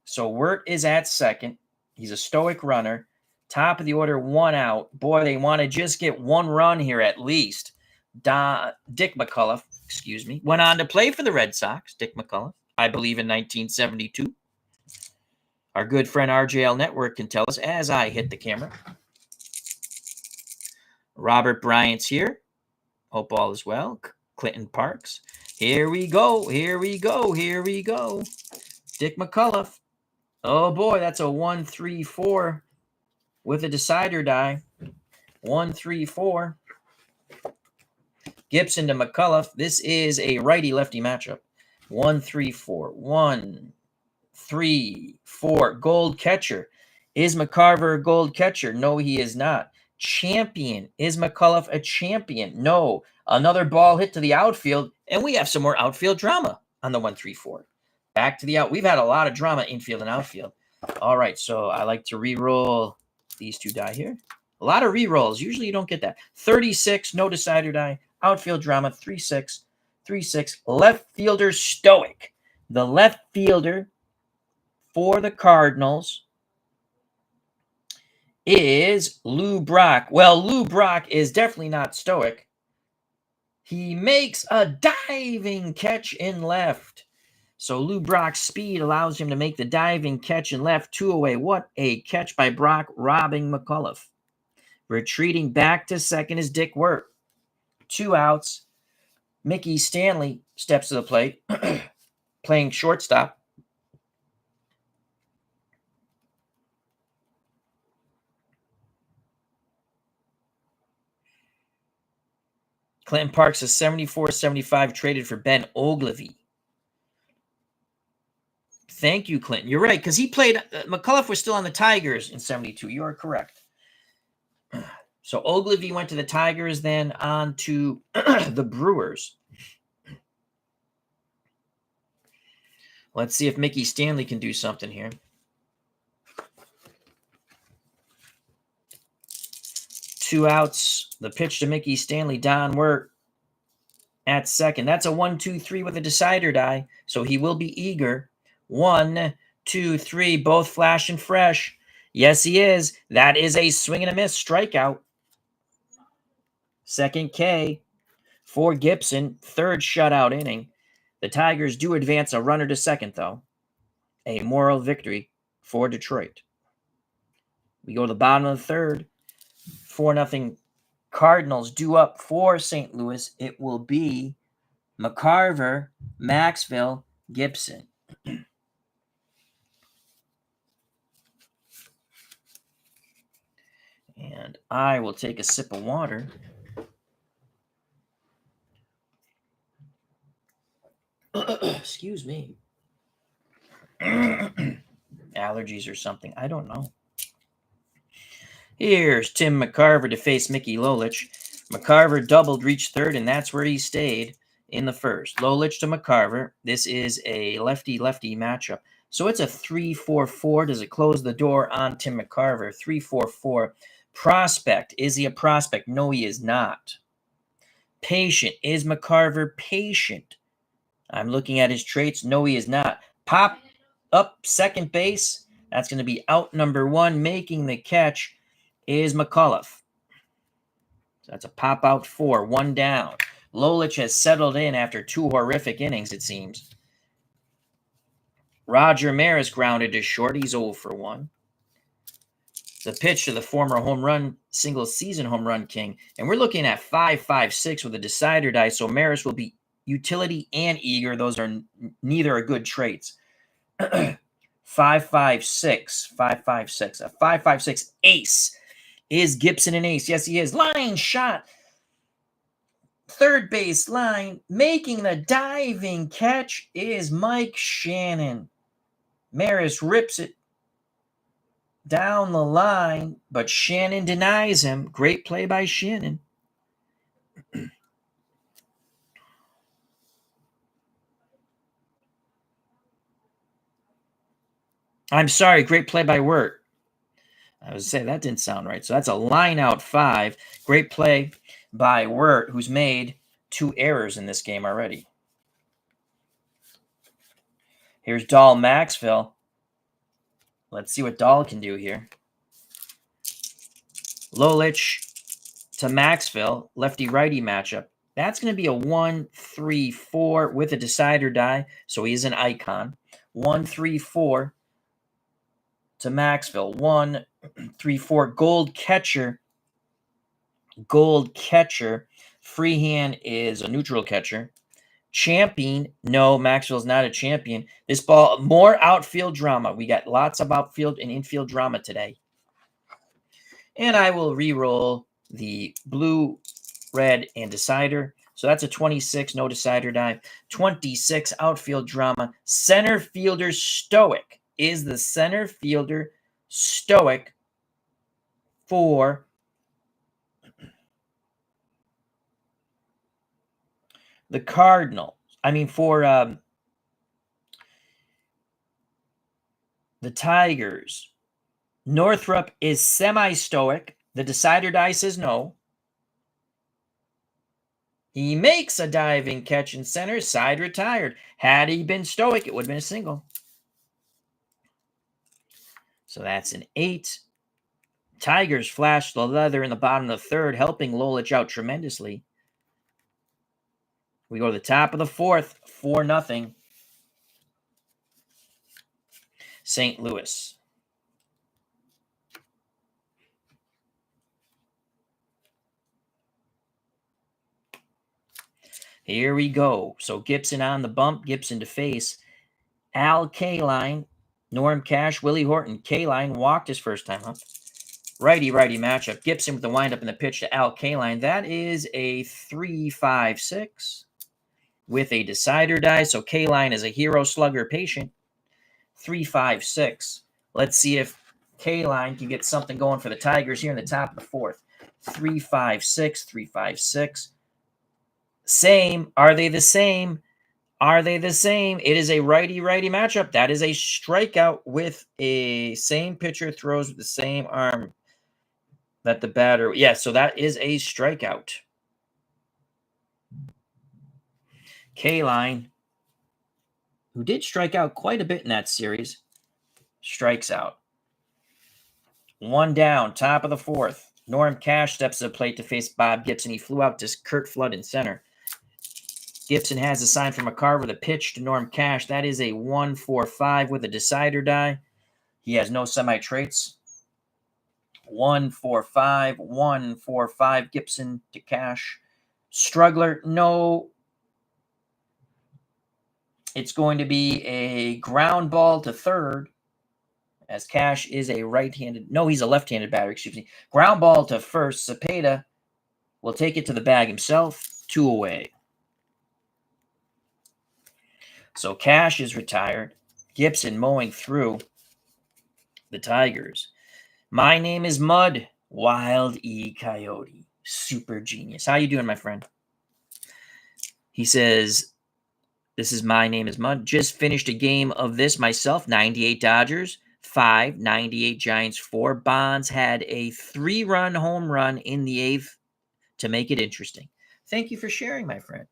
So Wirt is at second. He's a stoic runner. Top of the order, 1 out. Boy, they want to just get 1 run here at least. Dick McCullough, went on to play for the Red Sox. Dick McCullough, I believe in 1972. Our good friend RJL Network can tell us as I hit the camera. Robert Bryant's here. Hope all is well. Clinton Parks. Here we go. Here we go. Here we go. Dick McCullough. Oh, boy, that's a 1-3-4 with a decider die. 1-3-4. Gibson to McCullough. This is a righty-lefty matchup. 1-3-4. 1-3-4. Gold catcher. Is McCarver a gold catcher? No, he is not. Champion. Is McCullough a champion? No. Another ball hit to the outfield, and we have some more outfield drama on the 1-3-4. Back to the out. We've had a lot of drama infield and outfield. All right, so I like to re-roll these 2 die here. A lot of re-rolls. Usually you don't get that. 36, no decider die. Outfield drama, 3-6. 3-6. Left fielder stoic. The left fielder for the Cardinals is Lou Brock. Well, Lou Brock is definitely not stoic. He makes a diving catch in left. So Lou Brock's speed allows him to make the diving catch in left. 2 away. What a catch by Brock, robbing McCullough. Retreating back to second is Dick Wirt. 2 outs. Mickey Stanley steps to the plate, playing shortstop. Clinton Parks is 74-75 traded for Ben Ogilvy. Thank you, Clinton. You're right, because he played. McCullough was still on the Tigers in 72. You are correct. So Ogilvy went to the Tigers, then on to the Brewers. Let's see if Mickey Stanley can do something here. Two outs. The pitch to Mickey Stanley. Don Wirt at second. That's a 1-2-3 with a decider die, so he will be eager. 1, 2, 3, both flash and fresh. Yes, he is. That is a swing and a miss strikeout. Second K for Gibson. Third shutout inning. The Tigers do advance a runner to second, though. A moral victory for Detroit. We go to the bottom of the third. 4-0 Cardinals due up for St. Louis. It will be McCarver, Maxville, Gibson. And I will take a sip of water. Excuse me. Allergies or something. I don't know. Here's Tim McCarver to face Mickey Lolich. McCarver doubled, reached third, and that's where he stayed in the first. Lolich to McCarver. This is a lefty-lefty matchup. So it's a 3-4-4. Does it close the door on Tim McCarver? 3-4-4. Prospect. Is he a prospect? No, he is not. Patient. Is McCarver patient? I'm looking at his traits. No, he is not. Pop up second base. That's going to be out number 1. Making the catch is McCullough. So that's a pop out 4. 1 down. Lolich has settled in after 2 horrific innings, it seems. Roger Maris grounded to short. He's 0 for 1. The pitch to the former single-season home run king. And we're looking at 5-5-6 with a decider die. So Maris will be utility and eager. Those are neither are good traits. 5-5-6. 5-5-6. A 5-5-6 ace. Is Gibson an ace? Yes, he is. Line shot. Third base line. Making the diving catch is Mike Shannon. Maris rips it down the line, but Shannon denies him. Great play by Shannon. I'm sorry, great play by Wirt. I was saying that didn't sound right. So that's a line out 5. Great play by Wirt, who's made 2 errors in this game already. Here's Dahl Maxville. Let's see what Dahl can do here. Lolich to Maxville, lefty-righty matchup. That's going to be a 1-3-4 with a decider die, so he is an icon. 1-3-4 to Maxville. 1-3-4 gold catcher. Gold catcher. Freehand is a neutral catcher. Champion. No, Maxville's not a champion. This ball, more outfield drama. We got lots of outfield and infield drama today. And I will re-roll the blue, red, and decider. So that's a 26, no decider die. 26 outfield drama. Center fielder stoic. Is the center fielder stoic for the Cardinals? I mean, for the Tigers. Northrup is semi-stoic. The decider die says no. He makes a diving catch in center. Side retired. Had he been stoic, it would have been a single. So that's an 8. Tigers flash the leather in the bottom of the 3rd, helping Lolich out tremendously. We go to the top of the 4th, 4-0. St. Louis. Here we go. So Gibson on the bump. Gibson to face. Al Kaline. Norm Cash. Willie Horton. Kaline walked his first time up. Righty-righty matchup. Gibson with the windup and the pitch to Al Kaline. That is a 3-5-6 with a decider die. So Kaline is a hero slugger patient. 3-5-6. Let's see if Kaline can get something going for the Tigers here in the top of the 4th. 3-5-6. 3-5-6. Same. Are they the same? Are they the same? It is a righty-righty matchup. That is a strikeout with a same pitcher throws with the same arm that the batter. Yeah, so that is a strikeout. Kaline, who did strike out quite a bit in that series, strikes out. 1 down, top of the 4th. Norm Cash steps to the plate to face Bob Gibson. He flew out to Kurt Flood in center. Gibson has a sign from McCarver with a pitch to Norm Cash. That is a 1-4-5 with a decider die. He has no semi-traits. 1-4-5, 1-4-5. Gibson to Cash. Struggler, no. It's going to be a ground ball to 3rd, as Cash is a right-handed. No, he's a left-handed batter, excuse me. Ground ball to 1st. Cepeda will take it to the bag himself. 2 away. So Cash is retired. Gibson mowing through the Tigers. My name is Mud. Wild E. Coyote. Super genius. How you doing, my friend? He says, This is My Name is Mud. Just finished a game of this myself. 98 Dodgers, 5. 98 Giants, 4. Bonds had a 3-run home run in the 8th to make it interesting. Thank you for sharing, my friend.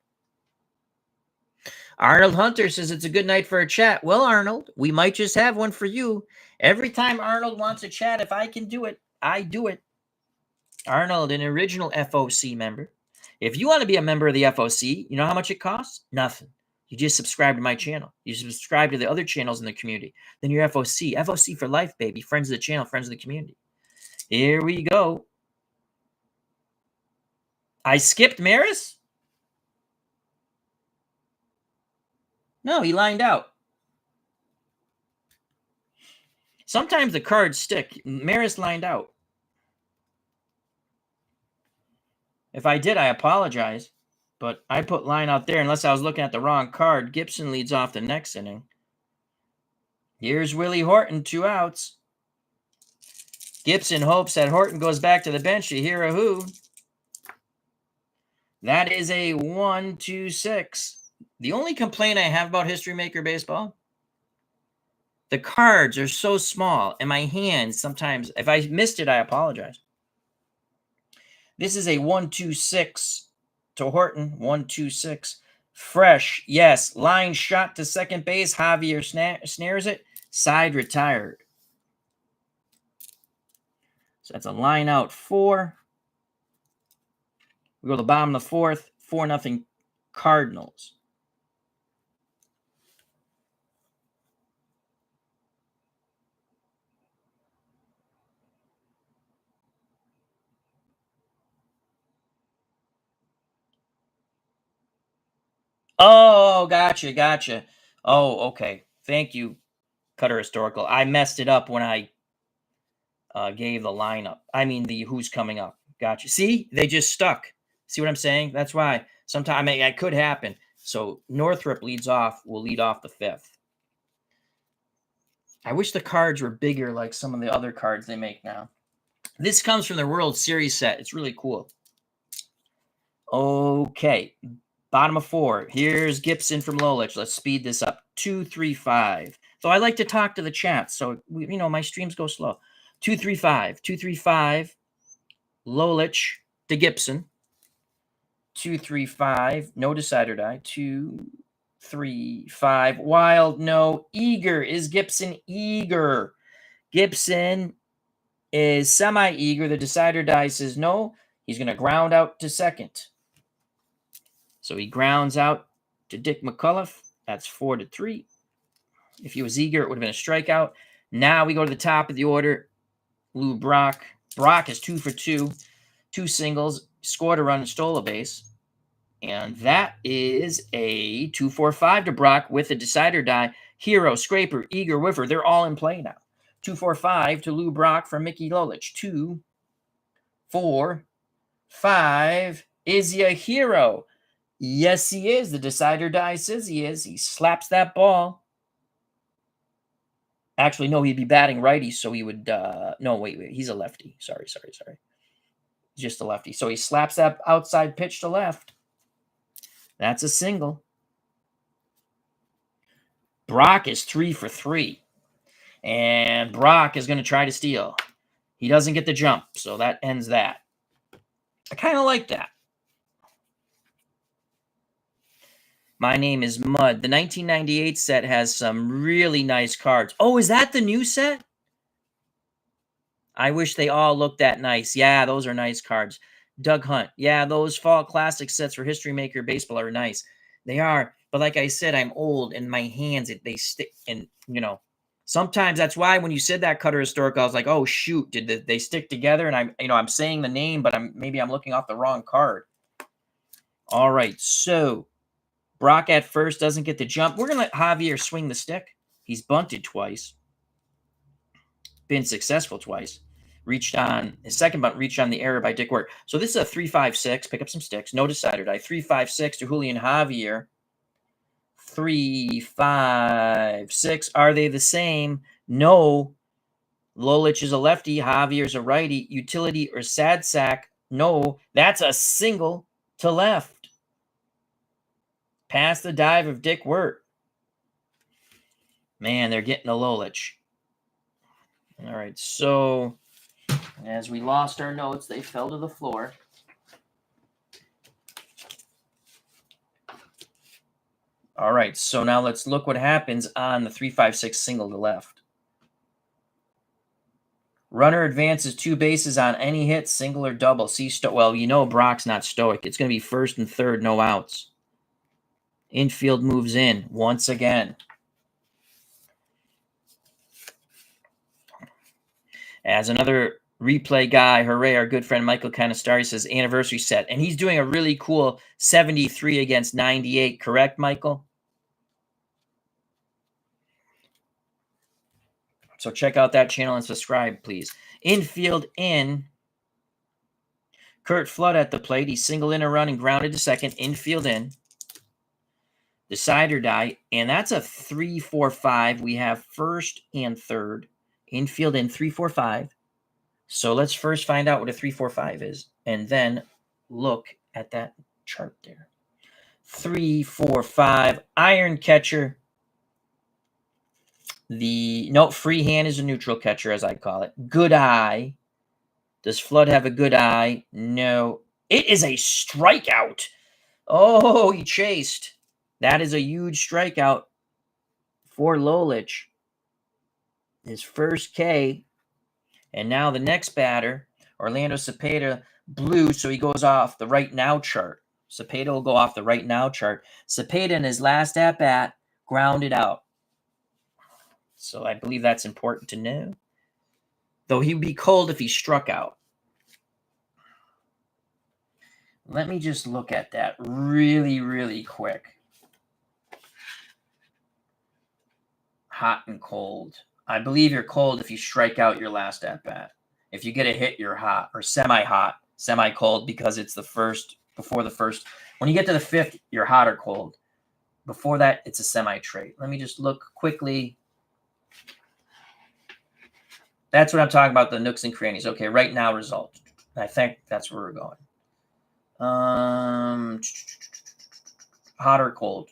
Arnold Hunter says it's a good night for a chat. Well, Arnold, we might just have one for you. Every time Arnold wants a chat, if I can do it, I do it. Arnold, an original FOC member. If you want to be a member of the FOC, you know how much it costs? Nothing. You just subscribe to my channel. You subscribe to the other channels in the community. Then you're FOC. FOC for life, baby. Friends of the channel, friends of the community. Here we go. I skipped Maris? No, he lined out. Sometimes the cards stick. Maris lined out. If I did, I apologize. But I put line out there unless I was looking at the wrong card. Gibson leads off the next inning. Here's Willie Horton, 2 outs. Gibson hopes that Horton goes back to the bench to hear a who. That is a 1-2-6. The only complaint I have about History Maker Baseball, the cards are so small, and my hands sometimes, if I missed it, I apologize. This is a 1-2-6 to Horton. 1-2-6. Fresh, yes. Line shot to second base. Javier snares it. Side retired. So that's a line out 4. We go to the bottom of the 4th. 4-0 Cardinals. Oh, gotcha. Oh, okay. Thank you, Cutter Historical. I messed it up when I gave the lineup. I mean, the who's coming up. Gotcha. See, they just stuck. See what I'm saying? That's why. Sometimes it could happen. So Northrop leads off. Will lead off the 5th. I wish the cards were bigger like some of the other cards they make now. This comes from the World Series set. It's really cool. Okay. Bottom of 4. Here's Gibson from Lolich. Let's speed this up. 2-3-5. So I like to talk to the chat. So, my streams go slow. 2-3-5. 2-3-5. Lolich to Gibson. 2-3-5. No decider die. 2-3-5. Wild. No. Eager. Is Gibson eager? Gibson is semi-eager. The decider die says no. He's going to ground out to second. So he grounds out to Dick McCullough. That's 4-3. If he was eager, it would have been a strikeout. Now we go to the top of the order. Lou Brock. Brock is 2 for 2. 2 singles. Scored a run and stole a base. And that is a 2-4-5 to Brock with a decider die. Hero, Scraper, Eager, Whiffer. They're all in play now. 2-4-5 to Lou Brock from Mickey Lolich. 2-4-5. Is he a hero? Yes, he is. The decider die says he is. He slaps that ball. Actually, no, he'd be batting righty, so he would... no, wait. He's a lefty. Sorry. He's just a lefty. So he slaps that outside pitch to left. That's a single. Brock is 3 for 3. And Brock is going to try to steal. He doesn't get the jump, so that ends that. I kind of like that. My Name is Mud. The 1998 set has some really nice cards. Oh, is that the new set? I wish they all looked that nice. Yeah, those are nice cards. Doug Hunt. Yeah, those Fall Classic sets for History Maker Baseball are nice. They are. But like I said, I'm old, and my hands, they stick. And, sometimes that's why when you said that, Cutter Historical, I was like, oh, shoot, did they stick together? And I'm saying the name, but maybe I'm looking off the wrong card. All right, so Brock at first doesn't get the jump. We're going to let Javier swing the stick. He's bunted twice. Been successful twice. His second bunt reached on the error by Dick Wirt. So this is a 3-5-6. Pick up some sticks. No decider die. 3-5-6 to Julian Javier. 3-5-6. Are they the same? No. Lolich is a lefty. Javier is a righty. Utility or sad sack? No. That's a single to left. Past the dive of Dick Wirt. Man, they're getting a Lolich. All right, so as we lost our notes, they fell to the floor. All right, so now let's look what happens on the 3-5-6 single to left. Runner advances 2 bases on any hit, single or double. See, well, you know Brock's not stoic. It's going to be first and third, no outs. Infield moves in once again. As another replay guy, hooray, our good friend Michael Canistari says anniversary set. And he's doing a really cool 73 against 98, correct, Michael? So check out that channel and subscribe, please. Infield in. Kurt Flood at the plate. He singled in a run and grounded to second. Infield in. Decide or die. And that's a 3-4-5. We have first and third. Infield in 3-4-5. So let's first find out what a 3-4-5 is, and then look at that chart there. 3-4-5, iron catcher. Free hand is a neutral catcher, as I call it. Good eye. Does Flood have a good eye? No. It is a strikeout. Oh, he chased. That is a huge strikeout for Lolich. His first K. And now the next batter, Orlando Cepeda, blue, so he goes off the right now chart. Cepeda will go off the right now chart. Cepeda in his last at-bat grounded out. So I believe that's important to know. Though he would be cold if he struck out. Let me just look at that really, really quick. Hot and cold. I believe you're cold if you strike out your last at-bat. If you get a hit, you're hot, or semi-hot, semi-cold, because it's the first, before the first. When you get to the fifth, you're hot or cold. Before that, it's a semi-trait. Let me just look quickly. That's what I'm talking about, the nooks and crannies. Okay, right now result. I think that's where we're going. Hot or cold?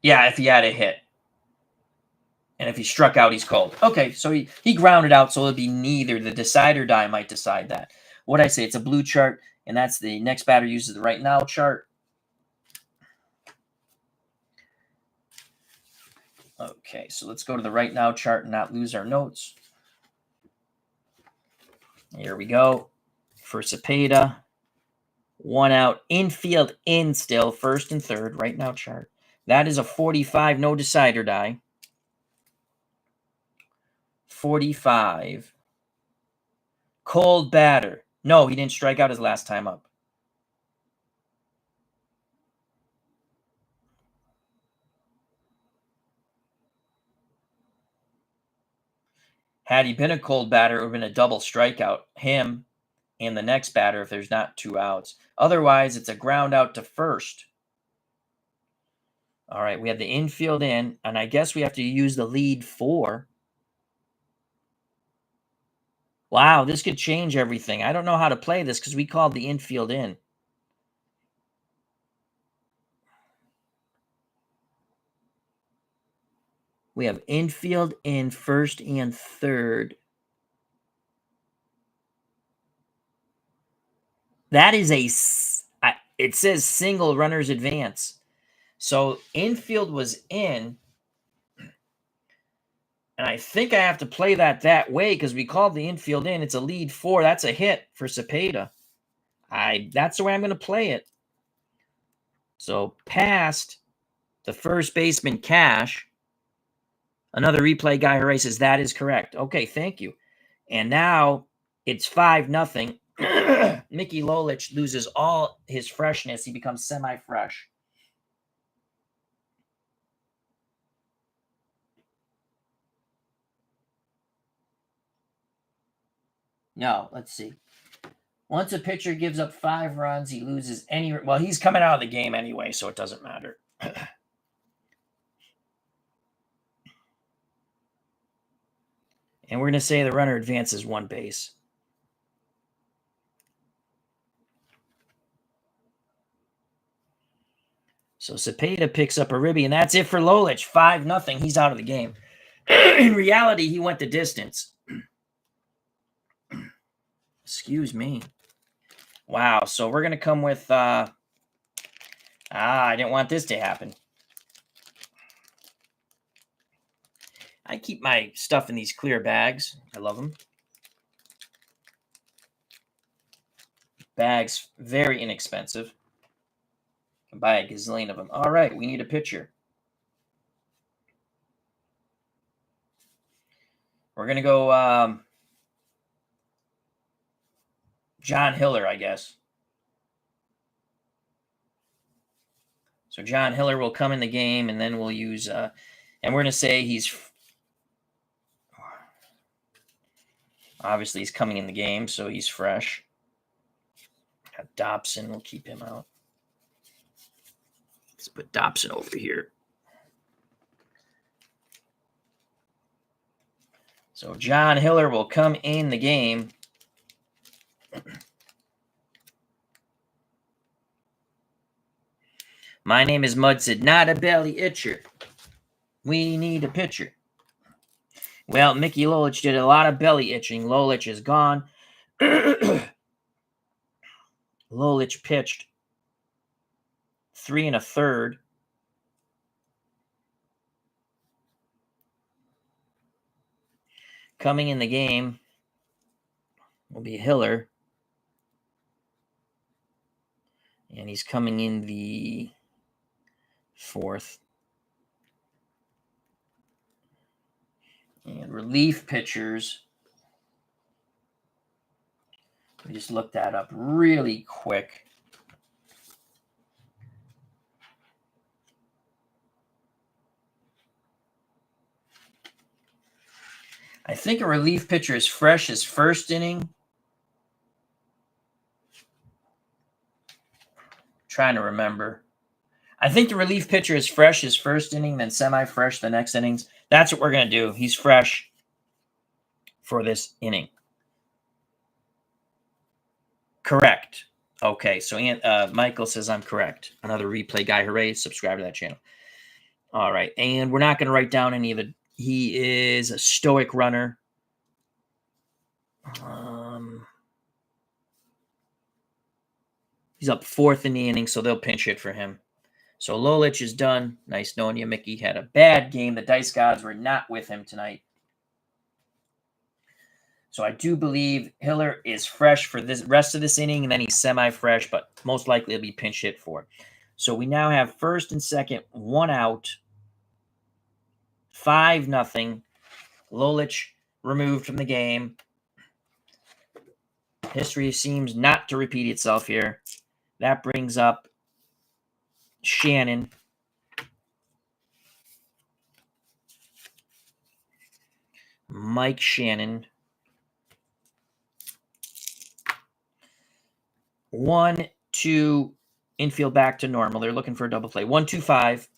Yeah, if he had a hit. And if he struck out, he's cold. Okay, so he grounded out, so it'll be neither. The decide or die might decide that. What I say, it's a blue chart, and that's the next batter uses the right now chart. Okay, so let's go to the right now chart and not lose our notes. Here we go. For Cepeda, 1 out, infield in still, first and third, right now chart. That is a 45, no decide or die. 45. Cold batter. No, he didn't strike out his last time up. Had he been a cold batter, it would have been a double strikeout. Him and the next batter if there's not 2 outs. Otherwise, it's a ground out to first. All right, we have the infield in, and I guess we have to use the lead 4. Wow, this could change everything. I don't know how to play this because we called the infield in. We have infield in first and third. That is it says single runners advance. So infield was in. And I think I have to play that way because we called the infield in. It's a lead 4. That's a hit for Cepeda. That's the way I'm going to play it. So past the first baseman Cash. Another replay guy who says that is correct. Okay, thank you. And now it's 5-0. Mickey Lolich loses all his freshness. He becomes semi-fresh. No, let's see. Once a pitcher gives up 5 runs, he loses any. Well, he's coming out of the game anyway, so it doesn't matter. And we're going to say the runner advances 1 base. So Cepeda picks up a ribby, and that's it for Lolich. 5-0. He's out of the game. In reality, he went the distance. Excuse me. Wow. So we're going to come with... I didn't want this to happen. I keep my stuff in these clear bags. I love them. Bags, very inexpensive. You can buy a gazillion of them. All right, we need a pitcher. We're going to go John Hiller, I guess. So John Hiller will come in the game, and then we'll use, and we're going to say he's, obviously he's coming in the game, so he's fresh. Got Dobson, we'll keep him out. Let's put Dobson over here. So John Hiller will come in the game. My name is Mudsid, not a belly itcher. We need a pitcher. Well, Mickey Lolich did a lot of belly itching. Lolich is gone. Lolich pitched 3 1/3. Coming in the game will be Hiller. And he's coming in the 4th. And relief pitchers. We just looked that up really quick. I think a relief pitcher is fresh his first inning. Trying to remember. I think the relief pitcher is fresh his first inning, then semi-fresh the next innings. That's what we're going to do. He's fresh for this inning. Correct. Okay, so Michael says I'm correct. Another replay guy. Hooray. Subscribe to that channel. All right, and we're not going to write down any of it. He is a stoic runner. He's up 4th in the inning, so they'll pinch hit for him. So Lolich is done. Nice knowing you, Mickey. Had a bad game. The dice gods were not with him tonight. So I do believe Hiller is fresh for this rest of this inning, and then he's semi-fresh, but most likely he'll be pinch hit for. So we now have first and second, 1 out, 5-0. Lolich removed from the game. History seems not to repeat itself here. That brings up Shannon. Mike Shannon. 1-2 infield back to normal. They're looking for a double play. 1-2-5.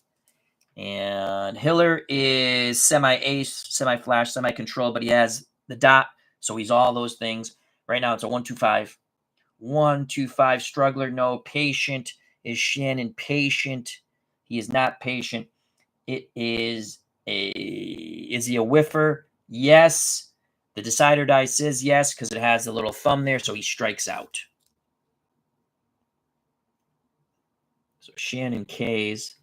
And Hiller is semi-ace, semi-flash, semi-control, but he has the dot, so he's all those things. Right now it's a 1-2-5. 1-2-5. Struggler, no. Patient. Is Shannon patient? He is not patient. It is is he a whiffer? Yes. The decider die says yes because it has the little thumb there, so he strikes out. So Shannon K's.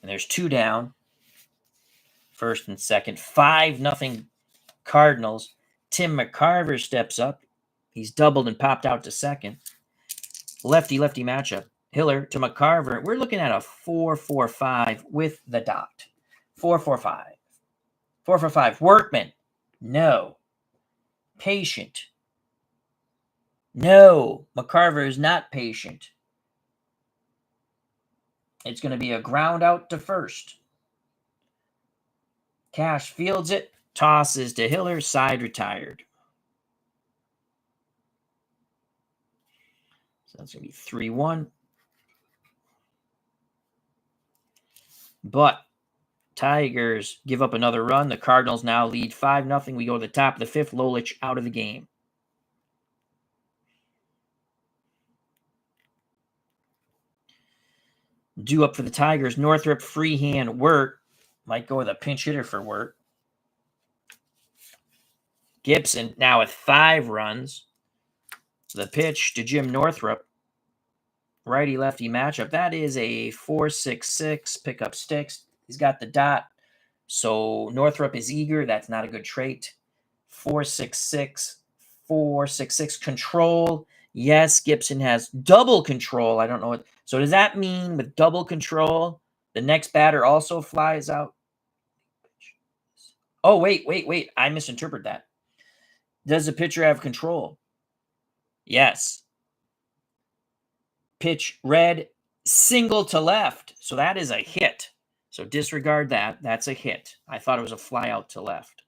And there's 2 down. First and second. 5-0 Cardinals. Tim McCarver steps up. He's doubled and popped out to second. Lefty-lefty matchup. Hiller to McCarver. We're looking at a 4-4-5 with the dot. 4-4-5. 4-4-5. Workman. No. Patient. No. McCarver is not patient. It's going to be a ground out to first. Cash fields it. Tosses to Hiller. Side retired. So that's going to be 3-1. But Tigers give up another run. The Cardinals now lead 5-0. We go to the top of the fifth. Lolich out of the game. Due up for the Tigers. Northrop, Freehand, Wirt. Might go with a pinch hitter for Wirt. Gibson now with 5 runs. The pitch to Jim Northrop. Righty-lefty matchup. That is a 4-6-6. Pick up sticks. He's got the dot. So Northrop is eager. That's not a good trait. 4-6-6. 4-6-6. Control. Yes, Gibson has double control. I don't know what. So does that mean with double control, the next batter also flies out? Oh, wait. I misinterpret that. Does the pitcher have control? Yes. Pitch red, single to left. So that is a hit. So disregard that. That's a hit. I thought it was a fly out to left.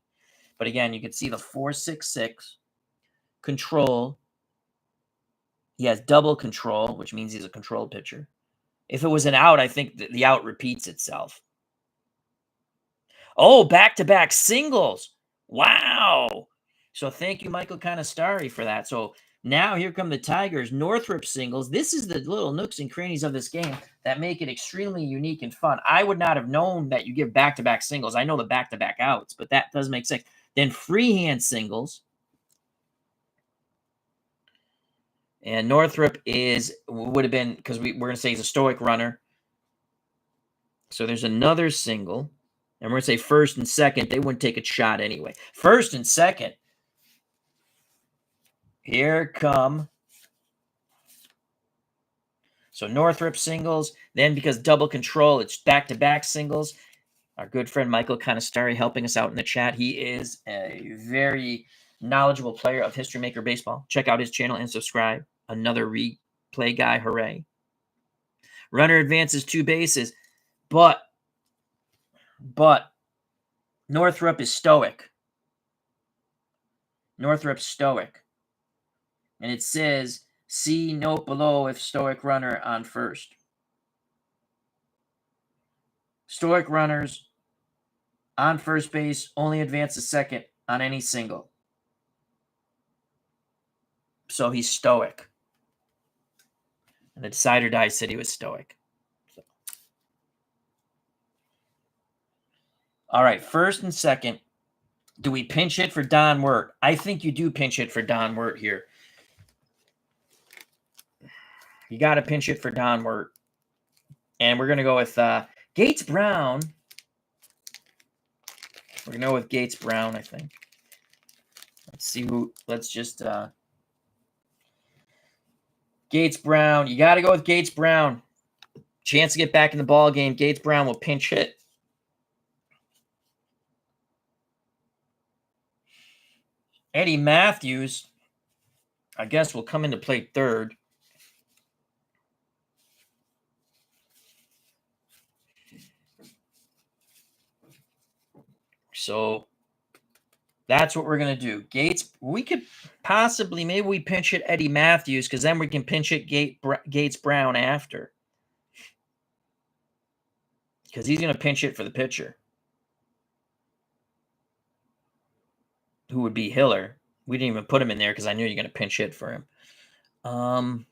But again, you can see the 4-6-6 control. He has double control, which means he's a control pitcher. If it was an out, I think the out repeats itself. Oh, back-to-back singles. Wow. So thank you, Michael Canastari, for that. So now here come the Tigers. Northrop singles. This is the little nooks and crannies of this game that make it extremely unique and fun. I would not have known that you give back-to-back singles. I know the back-to-back outs, but that does make sense. Then freehand singles. And Northrop would have been, because we're going to say he's a stoic runner. So there's another single. And we're going to say first and second. They wouldn't take a shot anyway. First and second. Here come. So Northrop singles. Then because double control, it's back-to-back singles. Our good friend Michael Canastari helping us out in the chat. He is a very knowledgeable player of History Maker Baseball. Check out his channel and subscribe. Another replay guy. Hooray. Runner advances 2 bases. But Northrop is stoic. Northrop's stoic. And it says, see note below if stoic runner on first. Stoic runners on first base only advance a second on any single. So he's stoic. And the decider die said he was stoic. So. All right, first and second. Do we pinch hit for Don Wirt? I think you do pinch hit for Don Wirt here. You got to pinch it for Don Wirt. And we're going to go with Gates Brown. We're going to go with Gates Brown, I think. Let's see who. Let's just. Gates Brown. You got to go with Gates Brown. Chance to get back in the ball game. Gates Brown will pinch hit. Eddie Matthews, I guess, will come into play third. So that's what we're going to do. Gates, we could possibly, maybe we pinch hit Eddie Matthews because then we can pinch hit Gates Brown after. Because he's going to pinch hit for the pitcher. Who would be Hiller. We didn't even put him in there because I knew you're going to pinch hit for him.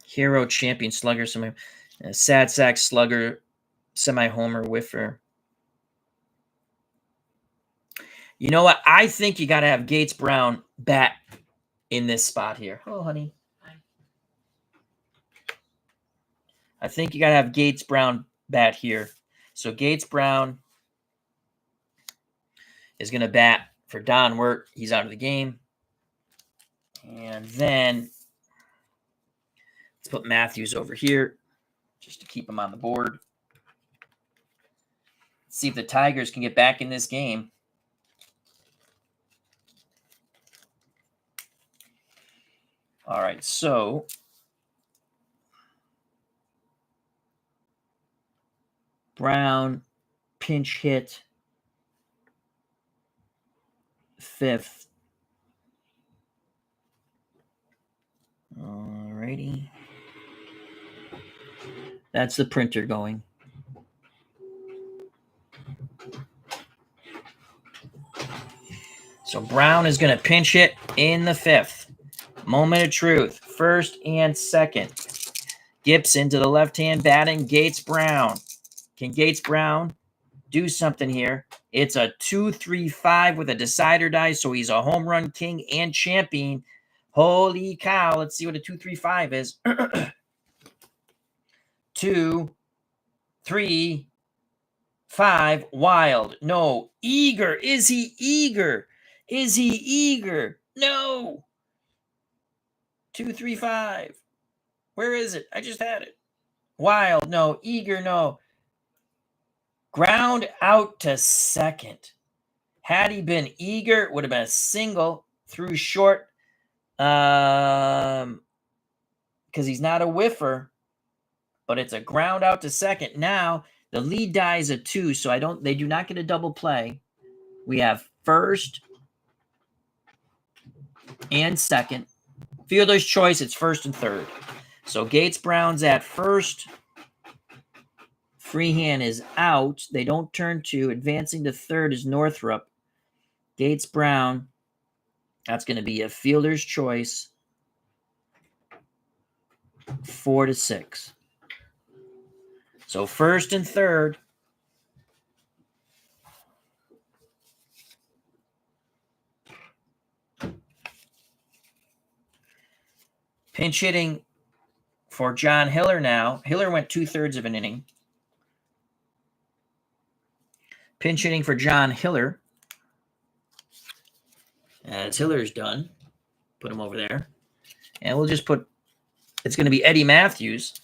Hero, champion, slugger, sad sack, slugger, semi-homer, whiffer. You know what? I think you got to have Gates Brown bat in this spot here. Oh, honey. I think you got to have Gates Brown bat here. So Gates Brown is going to bat for Don Wirt. He's out of the game. And then let's put Matthews over here just to keep him on the board. Let's see if the Tigers can get back in this game. All right, so Brown, pinch hit, 5th. All righty. That's the printer going. So Brown is going to pinch hit in the 5th. Moment of truth. 1st and 2nd. Gibson to the left-hand batting. Gates Brown. Can Gates Brown do something here? It's a 2-3-5 with a decider die, so he's a home run king and champion. Holy cow. Let's see what a 2-3-5 is. 2, 3, 5. Wild. No. Eager. Is he eager? Is he eager? No. 2-3-5. Where is it? I just had it. Wild. No. Eager. No. Ground out to 2nd. Had he been eager, it would have been a single through short. Because he's not a whiffer. But it's a ground out to 2nd. Now the lead die is a 2, so they do not get a double play. We have 1st and 2nd. Fielder's choice, it's 1st and 3rd. So Gates Brown's at 1st. Freehand is out. They don't turn 2. Advancing to 3rd is Northrup. Gates Brown. That's going to be a fielder's choice. 4-6. So 1st and 3rd. Pinch hitting for John Hiller now. Hiller went 2/3 of an inning. Pinch hitting for John Hiller. As Hiller's done. Put him over there. And we'll just put, it's going to be Eddie Matthews,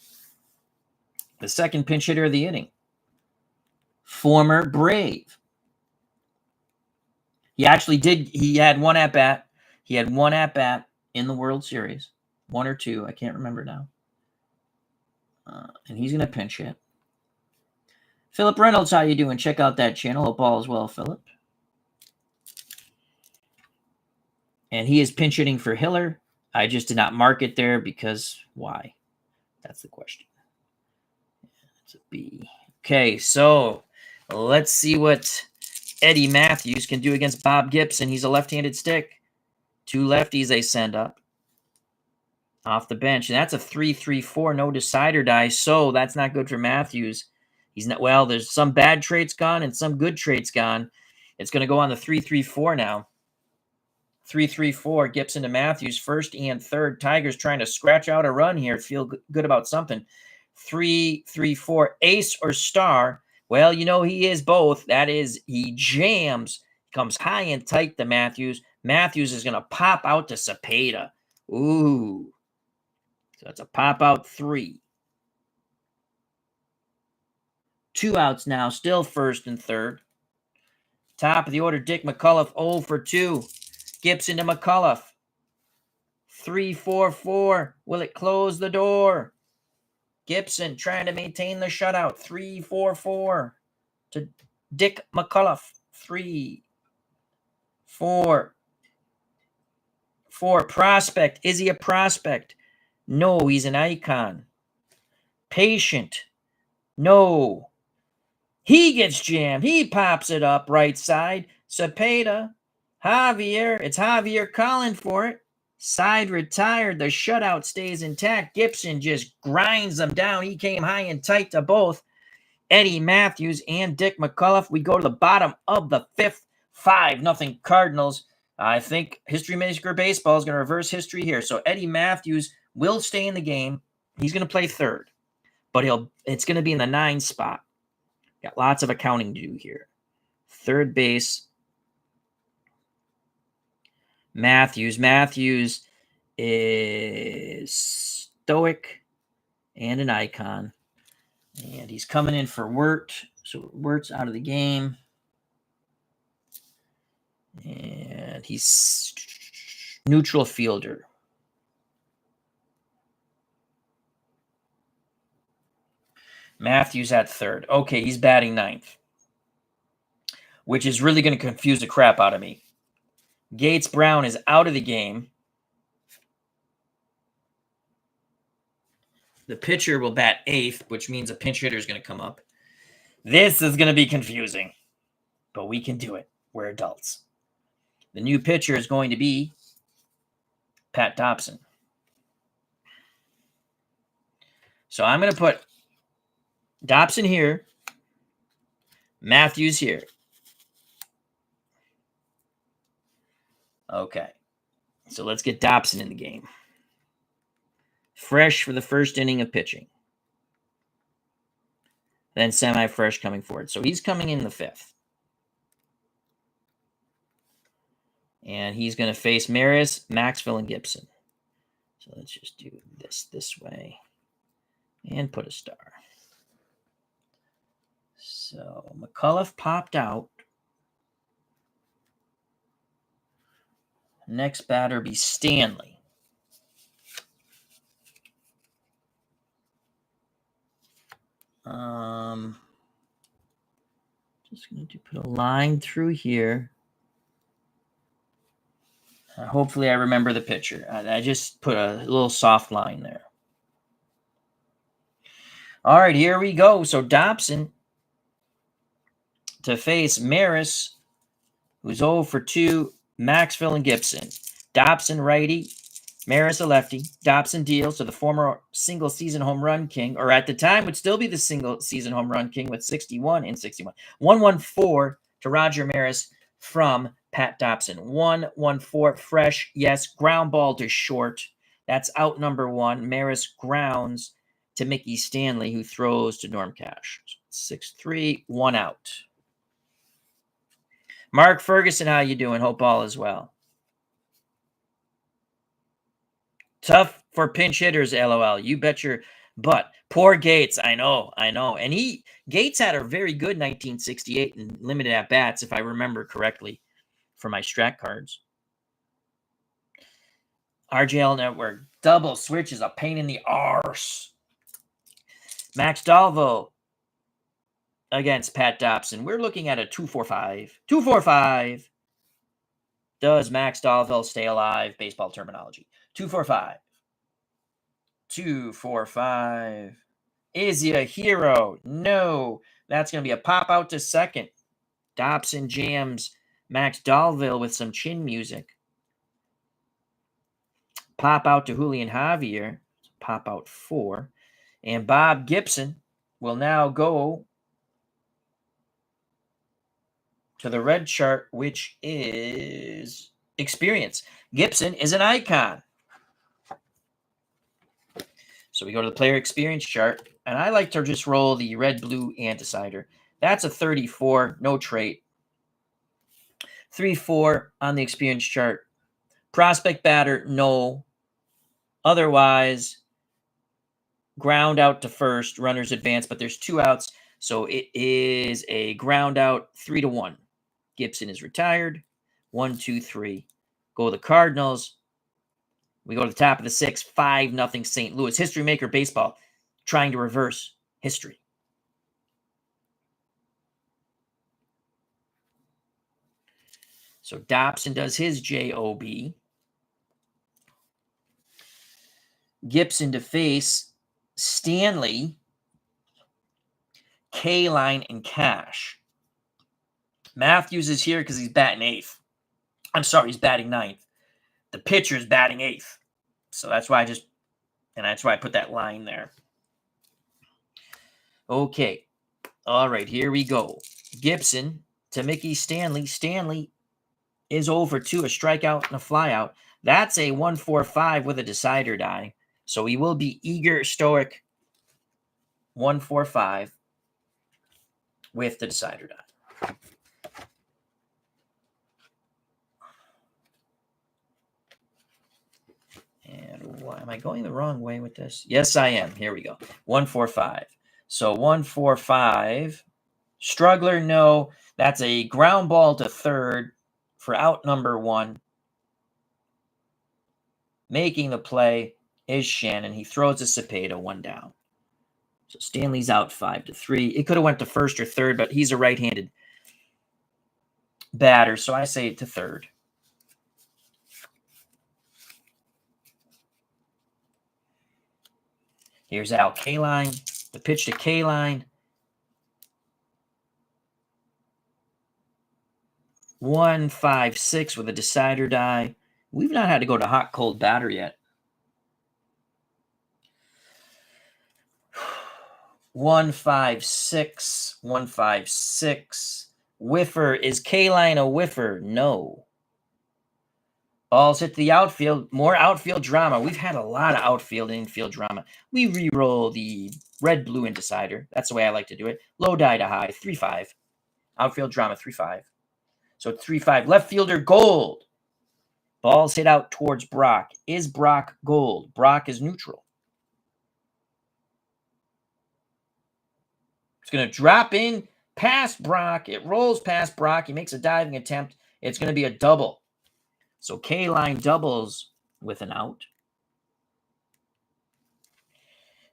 the 2nd pinch hitter of the inning. Former Brave. He had one at bat. He had one at bat in the World Series. 1 or 2. I can't remember now. And he's going to pinch hit. Philip Reynolds, how you doing? Check out that channel. Hope all is well, Philip. And he is pinch hitting for Hiller. I just did not mark it there because why? That's the question. It's a B. Okay, so let's see what Eddie Matthews can do against Bob Gibson. He's a left-handed stick. 2 lefties they send up off the bench. And that's a 3-3-4, no decider die. So that's not good for Matthews. He's not, well, there's some bad traits gone and some good traits gone. It's going to go on the 3-3-4 now. 3-3-4, Gibson to Matthews, 1st and 3rd. Tigers trying to scratch out a run here. Feel good about something. 3-3-4, ace or star. Well, you know he is both. That is, he jams. Comes high and tight to Matthews. Matthews is going to pop out to Cepeda. Ooh. So that's a pop out 3. 2 outs now, still 1st and 3rd. Top of the order, Dick McCullough, 0 for 2. Gibson to McCullough. 3-4-4. Will it close the door? Gibson trying to maintain the shutout. 3-4-4 to Dick McCullough. 3-4-4. Prospect. Is he a prospect? No, he's an icon. Patient. No. He gets jammed. He pops it up right side. Cepeda. Javier. It's Javier calling for it. Side retired. The shutout stays intact. Gibson just grinds them down. He came high and tight to both Eddie Matthews and Dick McCullough. We go to the bottom of the 5th. 5-0 Cardinals. I think History Maker Baseball is going to reverse history here. So Eddie Matthews will stay in the game. He's going to play 3rd. But it's going to be in the 9 spot. Got lots of accounting to do here. 3rd base. Matthews. Matthews is stoic and an icon. And he's coming in for Wirt. So Wirt's out of the game. And he's neutral fielder. Matthews at 3rd. Okay, he's batting 9th. Which is really going to confuse the crap out of me. Gates Brown is out of the game. The pitcher will bat 8th, which means a pinch hitter is going to come up. This is going to be confusing, but we can do it. We're adults. The new pitcher is going to be Pat Dobson. So I'm going to put Dobson here, Matthews here. Okay. So let's get Dobson in the game. Fresh for the first inning of pitching. Then semi-fresh coming forward. So he's coming in the 5th. And he's going to face Maris, Maxwell, and Gibson. So let's just do this way. And put a star. So McCullough popped out. Next batter be Stanley. Just going to put a line through here. Hopefully I remember the pitcher. I just put a little soft line there. All right, here we go. So Dobson to face Maris, who's 0 for 2, Maxwell and Gibson. Dobson righty, Maris a lefty. Dobson deals to the former single-season home run king, or at the time would still be the single-season home run king with 61 and 61. 1-1-4 to Roger Maris from Pat Dobson. 1-1-4, fresh, yes, ground ball to short. That's out number 1. Maris grounds to Mickey Stanley, who throws to Norm Cash. 6-3, 1 out. Mark Ferguson, how you doing? Hope all is well. Tough for pinch hitters, LOL. You bet your butt. Poor Gates. I know. And Gates had a very good 1968 and limited at bats, if I remember correctly, for my strat cards. RGL Network. Double switch is a pain in the arse. Max Dalvo against Pat Dobson. We're looking at a 2-4-5. 2-4-5. Does Max Dalvo stay alive? Baseball terminology. 2-4-5. 2-4-5. Is he a hero? No. That's going to be a pop out to second. Dobson jams Max Dalville with some chin music. Pop out to Julian Javier. Pop out 4. And Bob Gibson will now go to the red chart, which is experience. Gibson is an icon. So we go to the player experience chart, and I like to just roll the red-blue anticider. That's a 34, no trait. 3-4 on the experience chart. Prospect batter, no. Otherwise, ground out to first, runners advance, but there's 2 outs, so it is a ground out 3-1. Gibson is retired. 1, 2, 3. Go the Cardinals. We go to the top of the 6th, 5-0 St. Louis. History maker baseball trying to reverse history. So Dobson does his JOB. Gibson to face Stanley, K-Line, and Cash. Matthews is here because he's batting 8th. I'm sorry, he's batting 9th. The pitcher's batting 8th. So that's why I put that line there. Okay. All right, here we go. Gibson to Mickey Stanley. Stanley is 0 for 2, a strikeout and a flyout. That's a 1-4-5 with a decider die. So he will be eager, stoic, 1-4-5 with the decider die. And why am I going the wrong way with this? Yes, I am. Here we go. 1-4-5. So 1-4-5. Struggler, no. That's a ground ball to third for out number 1. Making the play is Shannon. He throws a Cepeda, 1 down. So Stanley's out 5-3. It could have went to first or third, but he's a right-handed batter, so I say it to third. Here's Al Kaline. The pitch to Kaline. 1-5-6 with a decider die. We've not had to go to hot, cold batter yet. 1-5-6. 1-5-6. Whiffer. Is Kaline a whiffer? No. Balls hit the outfield. More outfield drama. We've had a lot of outfield and infield drama. We re-roll the red-blue and decider. That's the way I like to do it. Low die to high. 3-5. Outfield drama. 3-5. So 3-5. Left fielder Gold. Balls hit out towards Brock. Is Brock Gold? Brock is neutral. It's going to drop in past Brock. It rolls past Brock. He makes a diving attempt. It's going to be a double. So Kaline doubles with an out.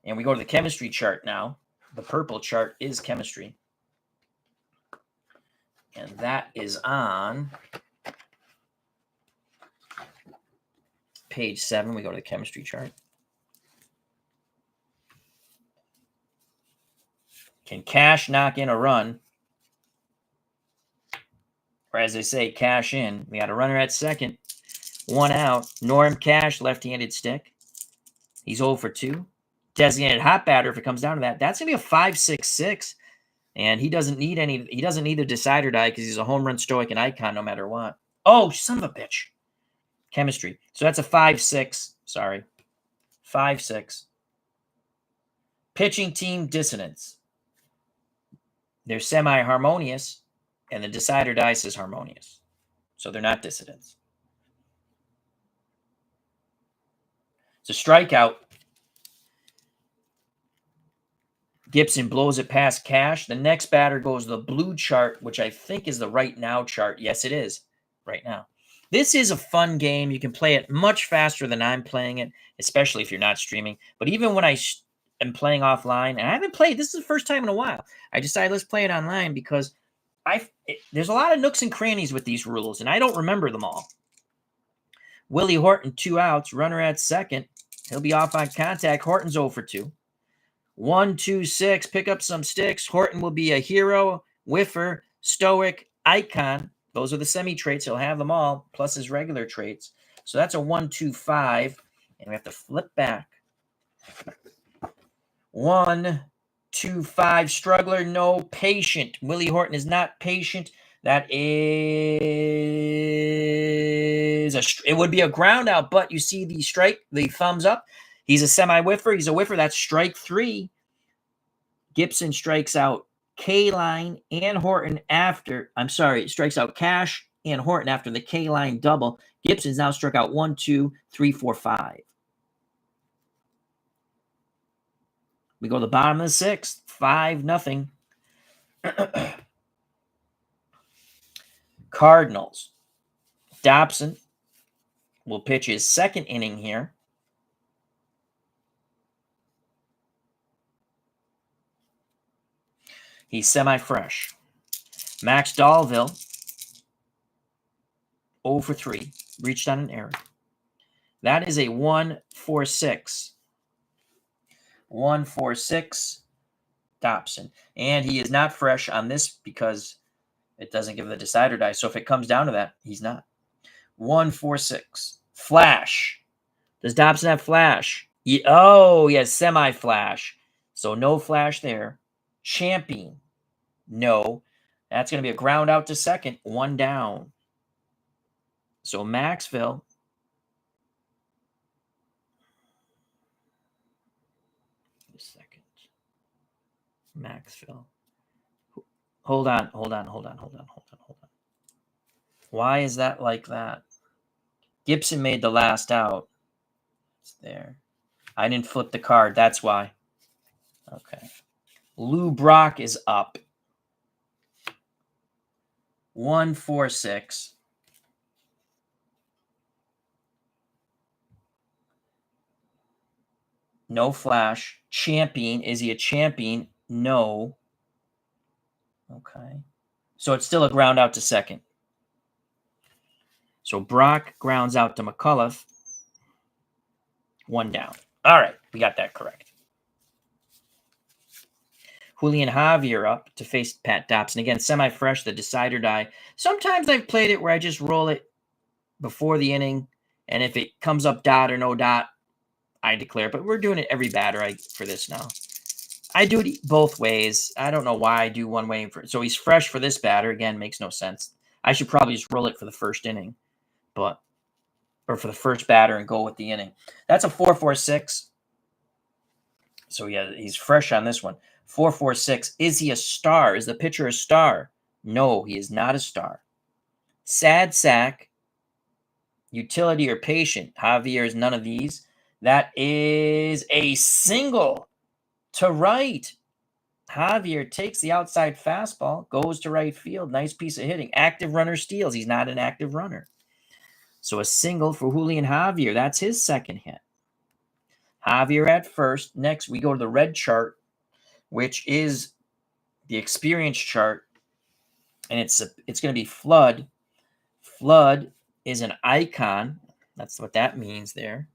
And we go to the chemistry chart now. The purple chart is chemistry. And that is on page 7. We go to the chemistry chart. Can Cash knock in a run? Or as they say, cash in. We got a runner at second. 1 out. Norm Cash, left-handed stick. He's 0 for 2. Designated hot batter if it comes down to that. That's going to be a 5-6-6. And he doesn't need the decider die because he's a home run, stoic, and icon no matter what. Oh, son of a bitch. Chemistry. So that's a 5-6. Sorry. 5-6. Pitching team dissonance. They're semi-harmonious, and the decider dice is harmonious. So they're not dissonance. It's a strikeout. Gibson blows it past Cash. The next batter goes to the blue chart, which I think is the right now chart. Yes, it is right now. This is a fun game. You can play it much faster than I'm playing it, especially if you're not streaming. But even when I am playing offline, and I haven't played, this is the first time in a while, I decided let's play it online because there's a lot of nooks and crannies with these rules, and I don't remember them all. Willie Horton, 2 outs, runner at second. He'll be off on contact. Horton's 0 for 2. 1-2-6, pick up some sticks. Horton will be a hero, whiffer, stoic, icon. Those are the semi-traits. He'll have them all, plus his regular traits. So that's a 1-2-5, and we have to flip back. 1-2-5, struggler, no, patient. Willie Horton is not patient. That is it would be a ground out, but you see the strike, the thumbs up. He's a semi-whiffer. He's a whiffer. That's strike 3. Gibson strikes out Kaline and Horton after. I'm sorry, strikes out Cash and Horton after the Kaline double. Gibson's now struck out 1, 2, 3, 4, 5. We go to the bottom of the 6th. 5-0. Cardinals. Dobson will pitch his second inning here. He's semi-fresh. Max Dahlville, 0 for 3. Reached on an error. That is a 1-4-6. 1-4-6 Dobson. And he is not fresh on this because it doesn't give the decider die. So if it comes down to that, he's not. 1-4-6. Flash. Does Dobson have flash? He has semi-flash. So no flash there. Champion. No. That's going to be a ground out to second. 1 down. So Maxville. A second. Maxville. Hold on. Why is that like that? Gibson made the last out. It's there. I didn't flip the card. That's why. Okay. Lou Brock is up. 1-4-6. No flash. Champion. Is he a champion? No. Okay. So it's still a ground out to second. So Brock grounds out to McCullough. 1 down. All right. We got that correct. Julian Javier up to face Pat Dobson. Again, semi-fresh, the decider die. Sometimes I've played it where I just roll it before the inning, and if it comes up dot or no dot, I declare. But we're doing it every batter for this now. I do it both ways. I don't know why I do one way. So he's fresh for this batter. Again, makes no sense. I should probably just roll it for the first inning, or for the first batter and go with the inning. That's a 4-4-6. So yeah, he's fresh on this one. 4-4-6. Is he a star? Is the pitcher a star? No, he is not a star. Sad sack, utility, or patient. Javier is none of these. That is a single to right. Javier takes the outside fastball, goes to right field. Nice piece of hitting. Active runner steals. He's not an active runner. So a single for Julian Javier. That's his second hit. Javier at first. Next, we go to the red chart, which is the experience chart. And it's going to be Flood. Flood is an icon. That's what that means there.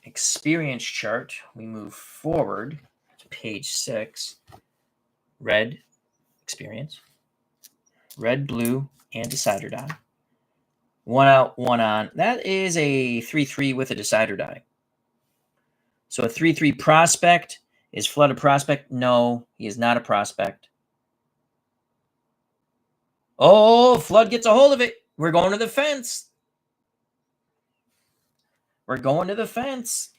Experience chart. We move forward to page 6. Red, experience. Red, blue, and decider die. 1 out, 1 on. That is a 3-3 with a decider die. So a 3-3 prospect. Is Flood a prospect? No, he is not a prospect. Oh, Flood gets a hold of it. We're going to the fence. We're going to the fence.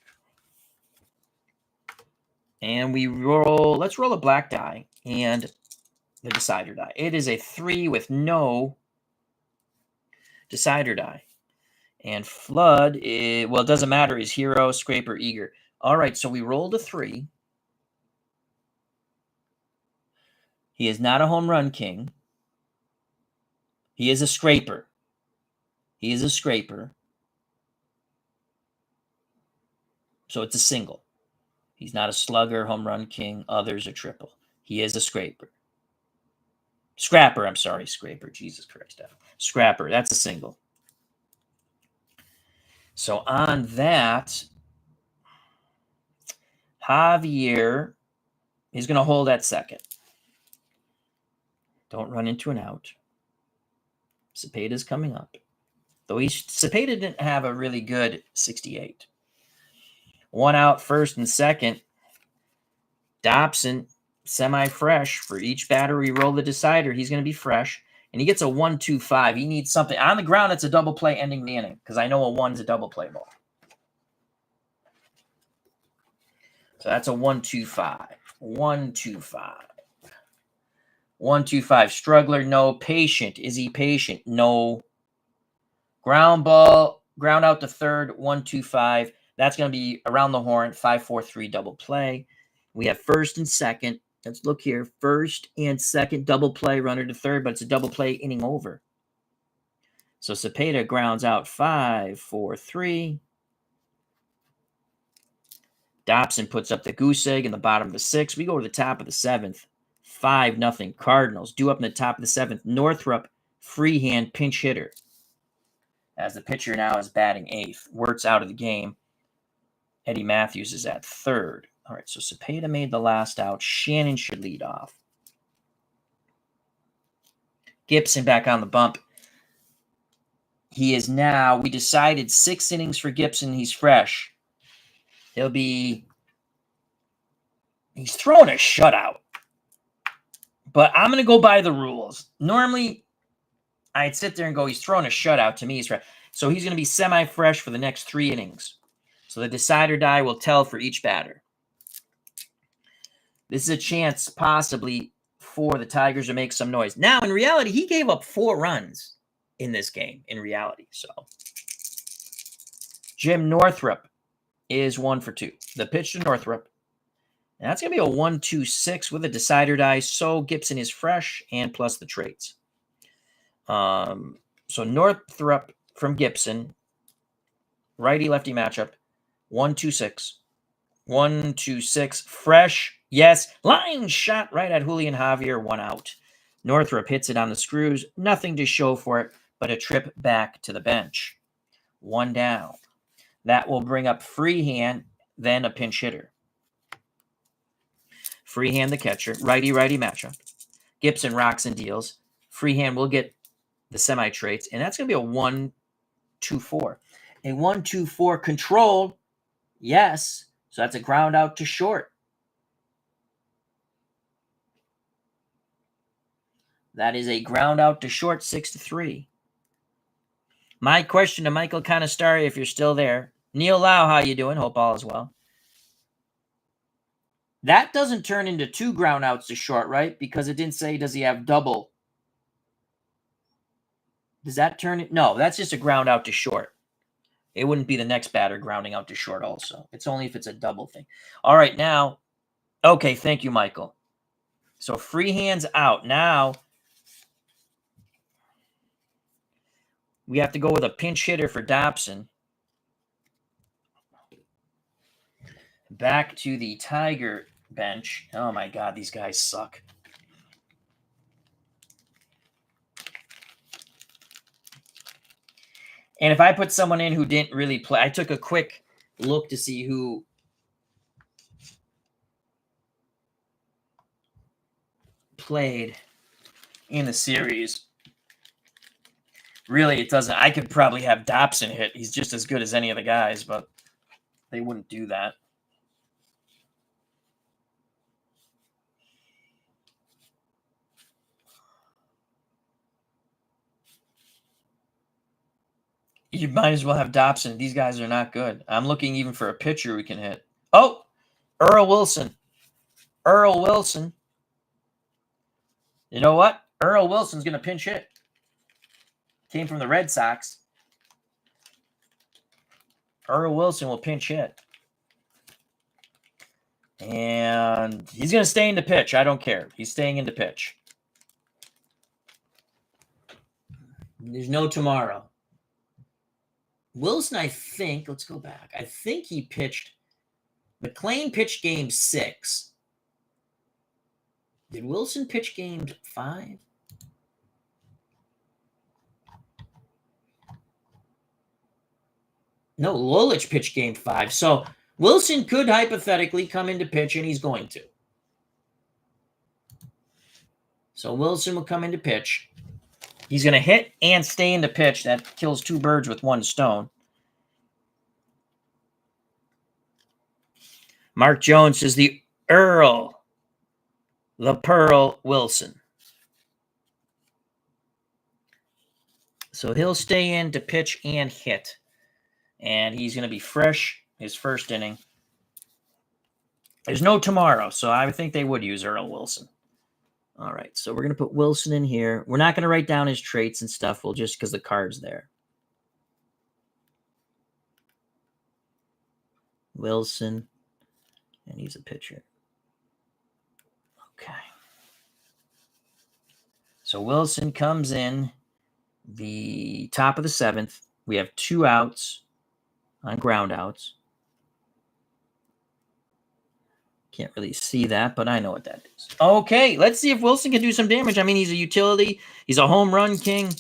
And we roll, let's roll a black die and the decider die. It is a 3 with no decider die. And Flood, it doesn't matter. Is hero, scraper, eager. All right, so we rolled a 3. He is not a home run king. He is a scraper. He is a scraper. So it's a single. He's not a slugger, home run king. Others are triple. He is a scraper. Scrapper, I'm sorry. Scraper. Jesus Christ. Scrapper. That's a single. So on that, Javier is going to hold at second. Don't run into an out. Cepeda's coming up. Though Cepeda didn't have a really good 68. 1 out, first and second. Dobson, semi-fresh. For each batter we roll the decider, he's going to be fresh. And he gets a 1-2-5. He needs something. On the ground, it's a double play ending the inning, because I know a 1's a double play ball. So that's a 1-2-5. 1-2-5. 1-2-5. Struggler, no. Patient. Is he patient? No. Ground ball, ground out to third, 1-2-5. That's going to be around the horn, 5-4-3 double play. We have first and second. Let's look here. First and second double play, runner to third, but it's a double play inning over. So Cepeda grounds out 5-4-3. Dobson puts up the goose egg in the bottom of the 6th. We go to the top of the 7th. 5-0 Cardinals. Due up in the top of the 7th. Northrup, freehand pinch hitter. As the pitcher now is batting 8th. Wirtz out of the game. Eddie Matthews is at third. All right, so Cepeda made the last out. Shannon should lead off. Gibson back on the bump. He is now, we decided 6 innings for Gibson. He's fresh. He's throwing a shutout. But I'm going to go by the rules. Normally, I'd sit there and go, he's throwing a shutout. To me, he's fresh. So he's going to be semi-fresh for the next 3 innings. So the decider die will tell for each batter. This is a chance, possibly, for the Tigers to make some noise. Now, in reality, he gave up 4 runs in this game, in reality. So Jim Northrup is 1 for 2. The pitch to Northrup. And that's going to be a 1-2-6 with a decider die. So Gibson is fresh and plus the traits. So Northrup from Gibson. Righty-lefty matchup. 1-2-6. 1-2-6. Fresh. Yes. Line shot right at Julian Javier. 1 out. Northrup hits it on the screws. Nothing to show for it, but a trip back to the bench. One down. That will bring up Freehand, then a pinch hitter. Freehand the catcher, righty-righty matchup. Gibson rocks and deals. Freehand will get the semi-traits, and that's going to be a 1-2-4. A 1-2-4 controlled, yes. So that's a ground out to short. That is a ground out to short, 6-3. My question to Michael Canistari, if you're still there. Neil Lau, how you doing? Hope all is well. That doesn't turn into 2 ground outs to short, right? Because it didn't say, does he have double? Does that turn it? No, that's just a ground out to short. It wouldn't be the next batter grounding out to short also. It's only if it's a double thing. All right, now, okay, thank you, Michael. So Freehand's out. Now, we have to go with a pinch hitter for Dobson. Back to the Tiger bench. Oh, my God, these guys suck. And if I put someone in who didn't really play, I took a quick look to see who played in the series. Really, it doesn't. I could probably have Dobson hit. He's just as good as any of the guys, but they wouldn't do that. You might as well have Dobson. These guys are not good. I'm looking even for a pitcher we can hit. Oh, Earl Wilson. Earl Wilson. You know what? Earl Wilson's going to pinch hit. Came from the Red Sox. Earl Wilson will pinch hit. And he's going to stay in the pitch. I don't care. He's staying in the pitch. There's no tomorrow. Wilson, I think, let's go back. I think he pitched, McLean pitched game 6. Did Wilson pitch game 5? No, Lolich pitched game 5. So Wilson could hypothetically come into pitch, and he's going to. So Wilson will come into pitch. He's going to hit and stay in the pitch. That kills 2 birds with 1 stone. Mark Jones says the Pearl Wilson. So he'll stay in to pitch and hit. And he's going to be fresh his first inning. There's no tomorrow, so I would think they would use Earl Wilson. All right, so we're going to put Wilson in here. We're not going to write down his traits and stuff. We'll just, because the card's there. Wilson, and he's a pitcher. Okay. So Wilson comes in the top of the 7th. We have 2 outs on ground outs. Can't really see that, but I know what that is. Okay, let's see if Wilson can do some damage. I mean, he's a utility. He's a home run king.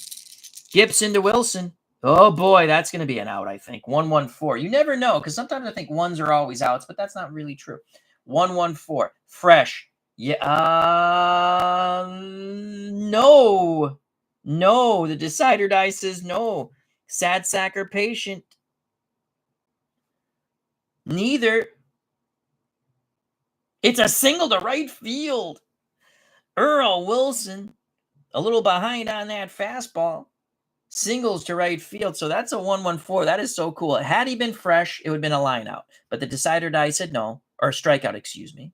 Gibson to Wilson. Oh, boy, that's going to be an out, I think. 1-1-4. You never know, because sometimes I think 1s are always outs, but that's not really true. 1-1-4. Fresh. Yeah. No. No. The decider die says no. Sad sack or patient. Neither. It's a single to right field. Earl Wilson, a little behind on that fastball. Singles to right field. So that's a 1-1-4. That is so cool. Had he been fresh, it would have been a line out. But the decider die said no. Or a strikeout, excuse me.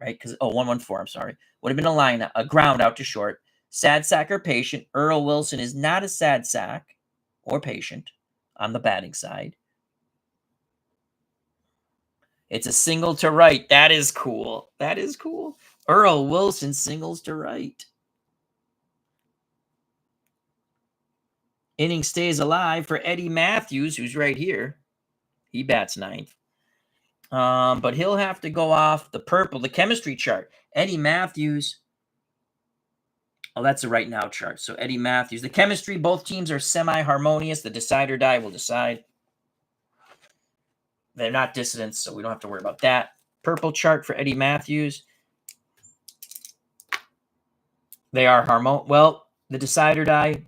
Right? Because 1-1-4, I'm sorry. Would have been a line out, a ground out to short. Sad sack or patient. Earl Wilson is not a sad sack or patient on the batting side. It's a single to right. That is cool. That is cool. Earl Wilson singles to right. Inning stays alive for Eddie Matthews, who's right here. He bats 9th. But he'll have to go off the purple, the chemistry chart. Eddie Matthews Oh, that's a right now chart. So Eddie Matthews. The chemistry, both teams are semi-harmonious. The decider die will decide. They're not dissidents, so we don't have to worry about that. Purple chart for Eddie Matthews. They are well, the decider die,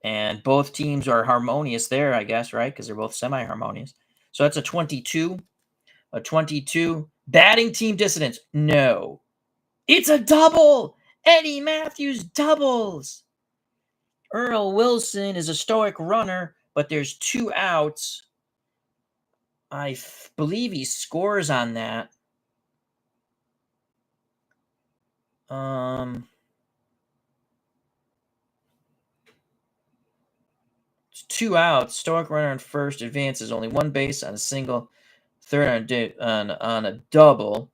and both teams are harmonious there, I guess, right? Because they're both semi-harmonious. So that's a 22. A 22. Batting team dissidents. No. It's a double. Eddie Matthews doubles. Earl Wilson is a stoic runner, but there's 2 outs. I believe he scores on that. It's 2 outs. Stoic runner on first advances only 1 base on a single, third on a double.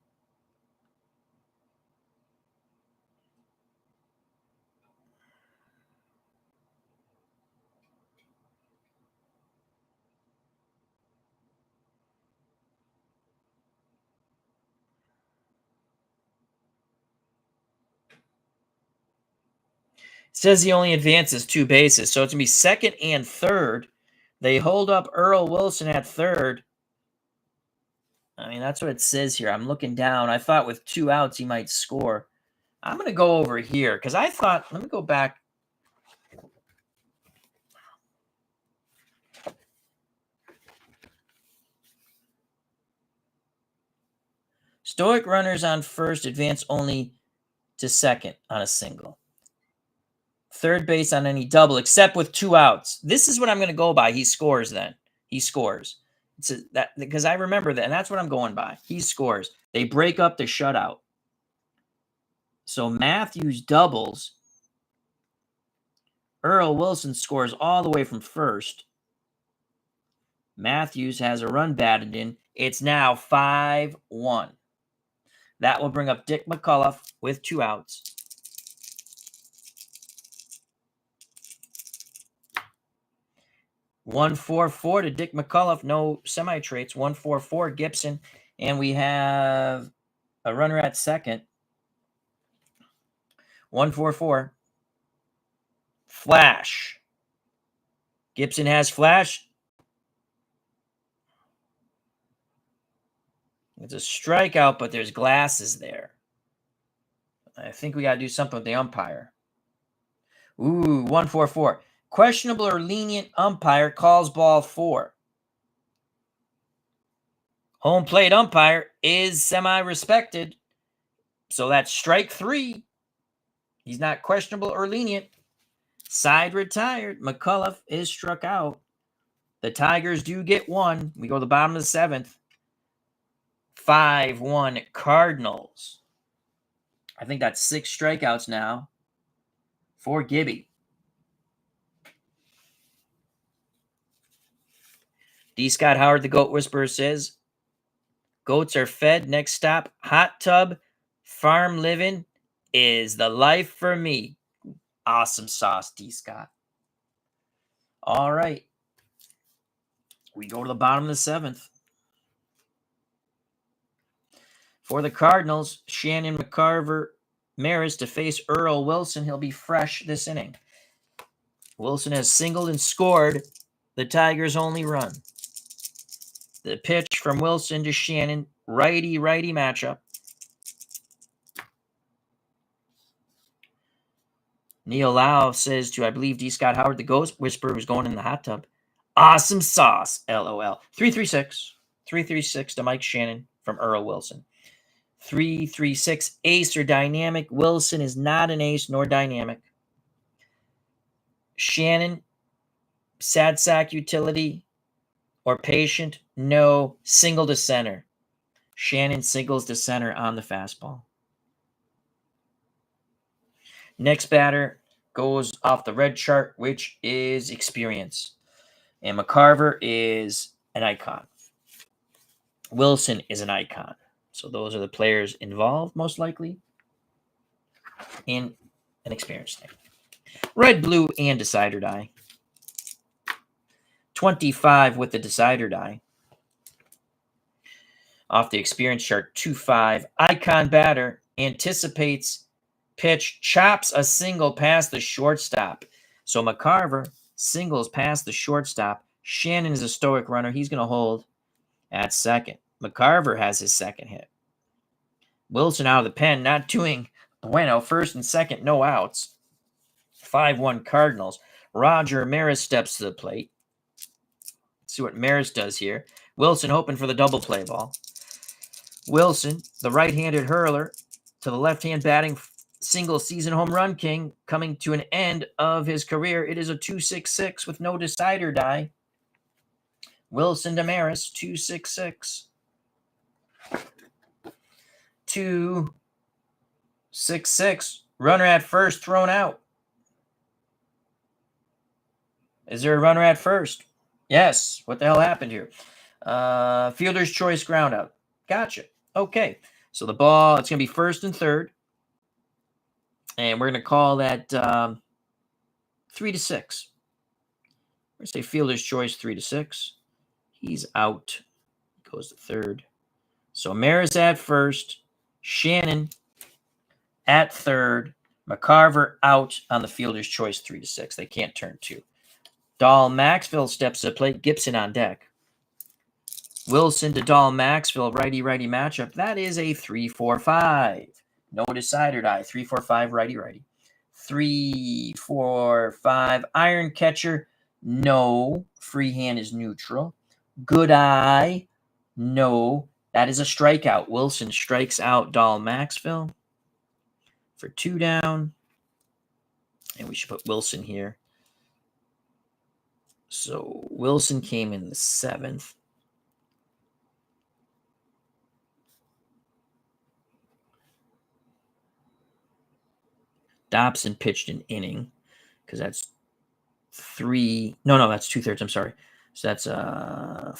It says he only advances 2 bases, so it's going to be second and third. They hold up Earl Wilson at third. I mean, that's what it says here. I'm looking down. I thought with 2 outs he might score. I'm going to go over here because I thought, let me go back. Stoic runners on first advance only to second on a single. Third base on any double, except with 2 outs. This is what I'm going to go by. He scores then. He scores. That because I remember that, and that's what I'm going by. He scores. They break up the shutout. So Matthews doubles. Earl Wilson scores all the way from first. Matthews has a run batted in. It's now 5-1. That will bring up Dick McCullough with 2 outs. (1-4-4) to Dick McCullough. No semi-traits. 1-4-4 Gibson. And we have a runner at second. 1-4-4. Flash. Gibson has flash. It's a strikeout, but there's glasses there. I think we got to do something with the umpire. Ooh, 1-4-4. Questionable or lenient umpire calls ball 4. Home plate umpire is semi-respected. So that's strike 3. He's not questionable or lenient. Side retired. McCullough is struck out. The Tigers do get 1. We go to the bottom of the 7th. 5-1 Cardinals. I think that's 6 strikeouts now for Gibby. D. Scott Howard, the Goat Whisperer, says, goats are fed. Next stop, hot tub. Farm living is the life for me. Awesome sauce, D. Scott. All right. We go to the bottom of the 7th. For the Cardinals, Shannon McCarver Maris to face Earl Wilson. He'll be fresh this inning. Wilson has singled and scored the Tigers' only run. The pitch from Wilson to Shannon, righty-righty matchup. Neil Lau says to, I believe, D. Scott Howard, the Ghost Whisperer, who's going in the hot tub. Awesome sauce, LOL. 336. 336 to Mike Shannon from Earl Wilson. 336, ace or dynamic. Wilson is not an ace nor dynamic. Shannon, sad sack utility or patient. No, single to center. Shannon singles to center on the fastball. Next batter goes off the red chart, which is experience. And McCarver is an icon. Wilson is an icon. So those are the players involved, most likely, in an experience thing. Red, blue, and decider die. 25 with the decider die. Off the experience chart, 2-5. Icon batter anticipates Pitch chops a single past the shortstop. So McCarver singles past the shortstop. Shannon is a stoic runner. He's going to hold at second. McCarver has his second hit. Wilson out of the pen, not doing bueno. First and second, no outs. 5-1 Cardinals. Roger Maris steps to the plate. Let's see what Maris does here. Wilson hoping for the double play ball. Wilson, the right-handed hurler, to the left-hand batting single season home run king, coming to an end of his career. It is a 2.66 with no decider die. Wilson to Maris, 2.66. 2.66. Runner at first thrown out. Is there a runner at first? Yes. What the hell happened here? Fielder's choice ground out. Gotcha. Okay. So the ball, it's going to be first and third. And we're going to call that 3-6. We're going to say fielder's choice 3-6. He's out. Goes to third. So Maris at first. Shannon at third. McCarver out on the fielder's choice 3-6. They can't turn two. Dahl Maxfield steps to the plate. Gibson on deck. Wilson to Dahl Maxfield, righty-righty matchup. That is a 3-4-5. No decider die. 3-4-5, righty-righty. 3-4-5. Iron catcher, no. Free hand is neutral. Good eye, no. That is a strikeout. Wilson strikes out Dahl Maxfield for 2 down. And we should put Wilson here. So Wilson came in the 7th. Dobson pitched an inning because that's 3. No, that's 2/3. I'm sorry. So that's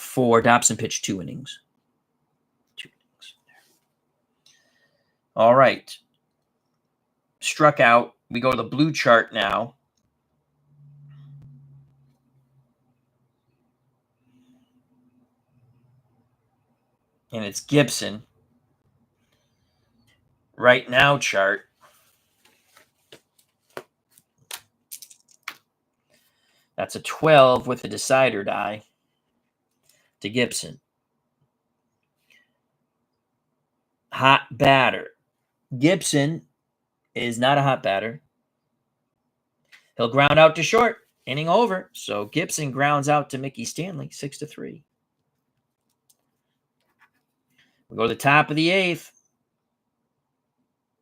4. Dobson pitched 2 innings. 2 innings. All right. Struck out. We go to the blue chart now. And it's Gibson. Right now chart. That's a 12 with a decider die to Gibson. Hot batter. Gibson is not a hot batter. He'll ground out to short. Inning over. So Gibson grounds out to Mickey Stanley, 6-3. We go to the top of the 8th.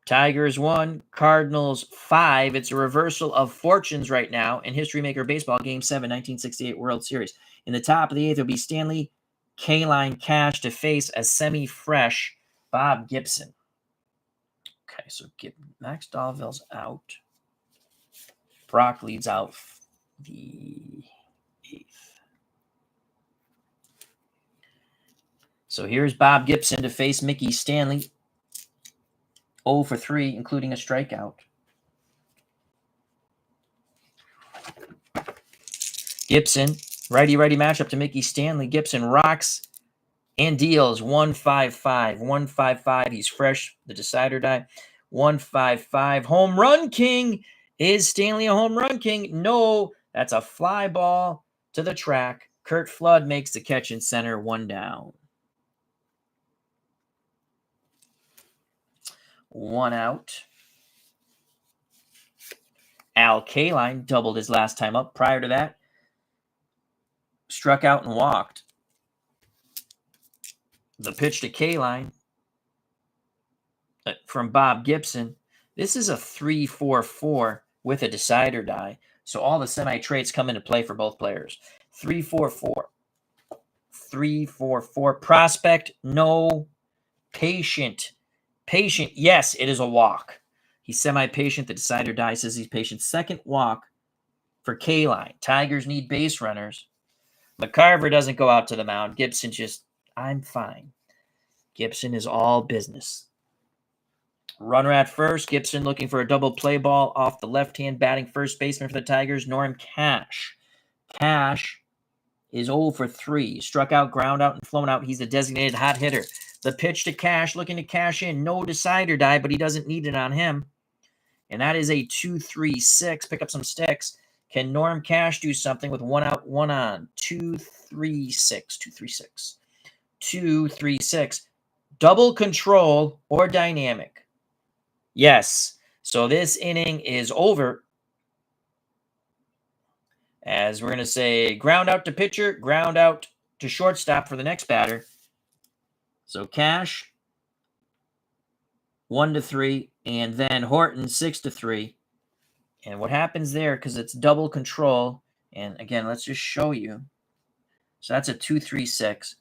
Tigers 1, Cardinals 5. It's a reversal of fortunes right now in History Maker Baseball, Game 7, 1968 World Series. In the top of the 8th, it'll be Stanley K-Line Cash to face a semi-fresh Bob Gibson. Okay, so Max Dahlville's out. Brock leads out the 8th. So here's Bob Gibson to face Mickey Stanley. 0 for 3, including a strikeout. Gibson, righty-righty matchup to Mickey Stanley. Gibson rocks and deals 1-5-5. 1-5-5. He's fresh. The decider die. 1-5-5. Home run king. Is Stanley a home run king? No. That's a fly ball to the track. Kurt Flood makes the catch in center. 1 down. 1 out. Al Kaline doubled his last time up. Prior to that, struck out and walked. The pitch to Kaline from Bob Gibson. This is a 3-4-4 with a decider die. So all the semi-traits come into play for both players. 3-4-4. 3-4-4. Prospect, no. Patient. Patient, yes, it is a walk. He's semi-patient. The decider die says he's patient. Second walk for K-Line. Tigers need base runners. McCarver doesn't go out to the mound. Gibson just, I'm fine. Gibson is all business. Runner at first. Gibson looking for a double play ball off the left-hand batting first baseman for the Tigers, Norm Cash. Cash is 0 for 3. Struck out, ground out, and flown out. He's a designated hot hitter. The pitch to Cash, looking to cash in. No decider die, but he doesn't need it on him. And that is a 2-3-6. Pick up some sticks. Can Norm Cash do something with 1 out, 1 on? 2-3-6. 2-3-6. 2-3-6. Double control or dynamic? Yes. So this inning is over. As we're going to say, ground out to pitcher, ground out to shortstop for the next batter. So Cash, 1-3, and then Horton, 6-3. And what happens there, because it's double control, and again, let's just show you. So that's a 2-3-6.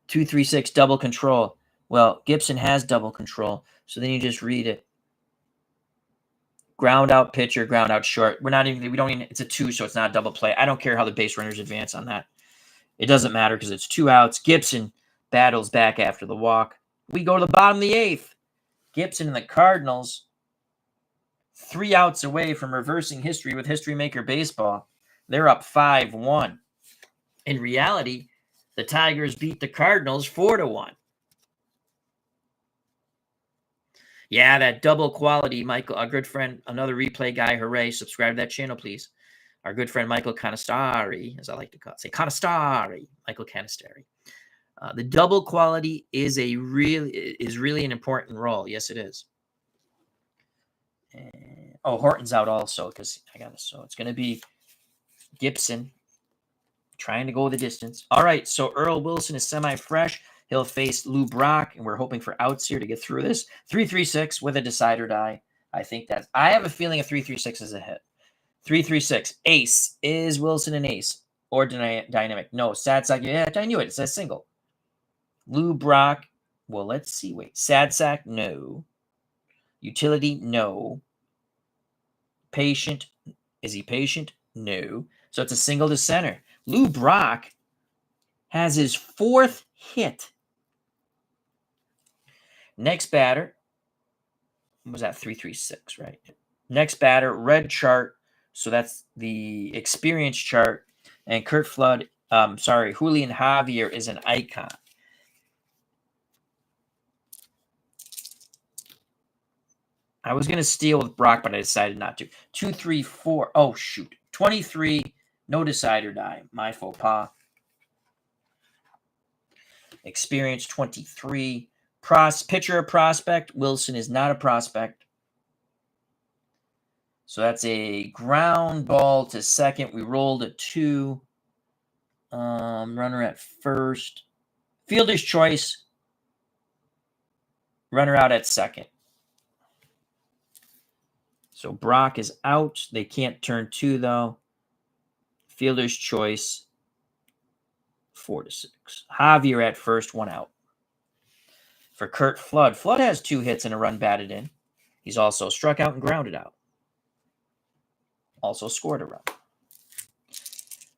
2-3-6 double control. Well, Gibson has double control, so then you just read it. Ground out pitcher, ground out short. We don't even, it's a 2, so it's not a double play. I don't care how the base runners advance on that. It doesn't matter because it's 2 outs. Gibson battles back after the walk. We go to the bottom of the 8th. Gibson and the Cardinals, 3 outs away from reversing history with History Maker Baseball. They're up 5-1. In reality, the Tigers beat the Cardinals 4-1. Yeah, that double quality, Michael, our good friend, another replay guy, hooray, subscribe to that channel, please. Our good friend Michael Canistari, as I like to say, Canistari, Michael Canistari. The double quality is really an important role. Yes, it is. And, Horton's out also because I got it. So it's going to be Gibson trying to go the distance. All right, so Earl Wilson is semi-fresh. He'll face Lou Brock, and we're hoping for outs here to get through this. 3-3-6 with a decide or die. I have a feeling a 3-3-6 is a hit. 3-3-6. Ace. Is Wilson an ace or dynamic? No. Sad sack. Yeah, I knew it. It's a single. Lou Brock. Well, let's see. Wait. Sad sack? No. Utility? No. Patient? Is he patient? No. So it's a single to center. Lou Brock has his 4th hit. Next batter. What was that? 3-3-6, right? Next batter, red chart. So that's the experience chart. And Julian Javier is an icon. I was going to steal with Brock, but I decided not to. 2-3-4. Oh, shoot. 23. No decide or die. My faux pas. Experience 23. Pitcher a prospect. Wilson is not a prospect. So that's a ground ball to second. We rolled a 2. Runner at first. Fielder's choice. Runner out at second. So Brock is out. They can't turn 2, though. Fielder's choice. 4-6. Javier at first, 1 out. For Curt Flood. Flood has 2 hits and a run batted in. He's also struck out and grounded out. Also scored a run.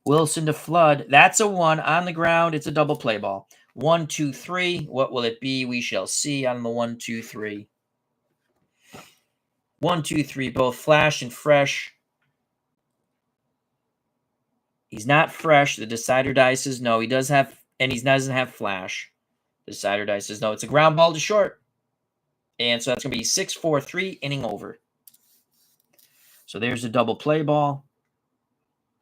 Wilson to Flood. That's a 1 on the ground. It's a double play ball. 1-2-3. What will it be? We shall see on the 1-2-3. 1-2-3. Both flash and fresh. He's not fresh. The decider die says no. He does have, and he doesn't have flash. The decider die says no. It's a ground ball to short. And so that's going to be 6-4-3, inning over. So there's a double play ball.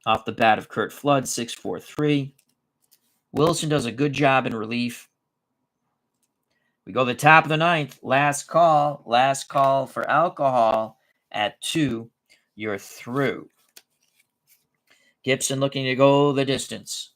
Off the bat of Curt Flood, 6-4-3. Wilson does a good job in relief. We go to the top of the 9th. Last call. Last call for alcohol at 2. You're through. Gibson looking to go the distance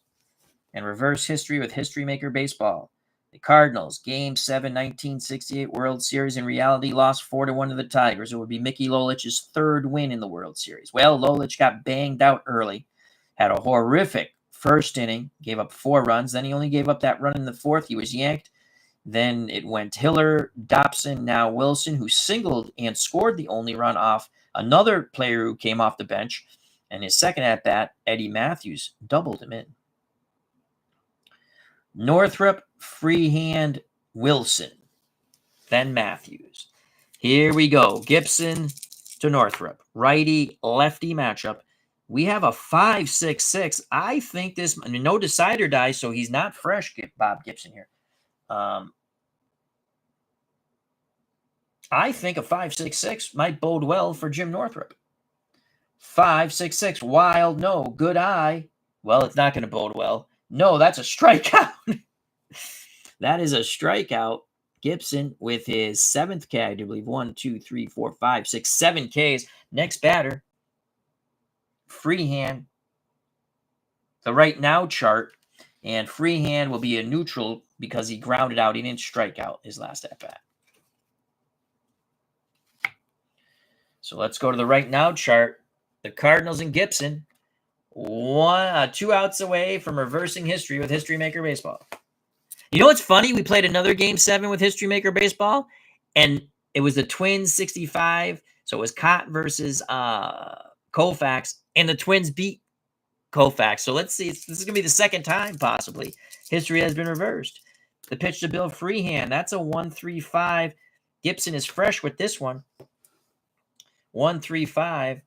and reverse history with History Maker Baseball. The Cardinals, Game 7, 1968 World Series, in reality lost 4-1 to the Tigers. It would be Mickey Lolich's 3rd win in the World Series. Well, Lolich got banged out early, had a horrific first inning, gave up 4 runs. Then he only gave up that run in the 4th. He was yanked. Then it went Hiller, Dobson, now Wilson, who singled and scored the only run off another player who came off the bench. And his second at-bat, Eddie Matthews, doubled him in. Northrup, Freehand, Wilson, then Matthews. Here we go. Gibson to Northrup. Righty-lefty matchup. We have a 5-6-6. I think this, no decider die, so he's not fresh, Bob Gibson here. I think a 5.66 might bode well for Jim Northrup. 5.66, wild, no, good eye. Well, it's not going to bode well. No, that's a strikeout. That is a strikeout. Gibson with his 7th K, I do believe. 1, 2, 3, 4, 5, 6, 7 Ks. Next batter, Freehand. The right now chart, and Freehand will be a neutral because he grounded out. He didn't strike out his last at bat. So let's go to the right now chart. The Cardinals and Gibson, 2 outs away from reversing history with History Maker Baseball. You know what's funny? We played another Game 7 with History Maker Baseball, and it was the Twins 65. So it was Cott versus Koufax, and the Twins beat Koufax. So let's see. This is going to be the second time, possibly. History has been reversed. The pitch to Bill Freehand. That's a 1.35. Gibson is fresh with this one. 1.35.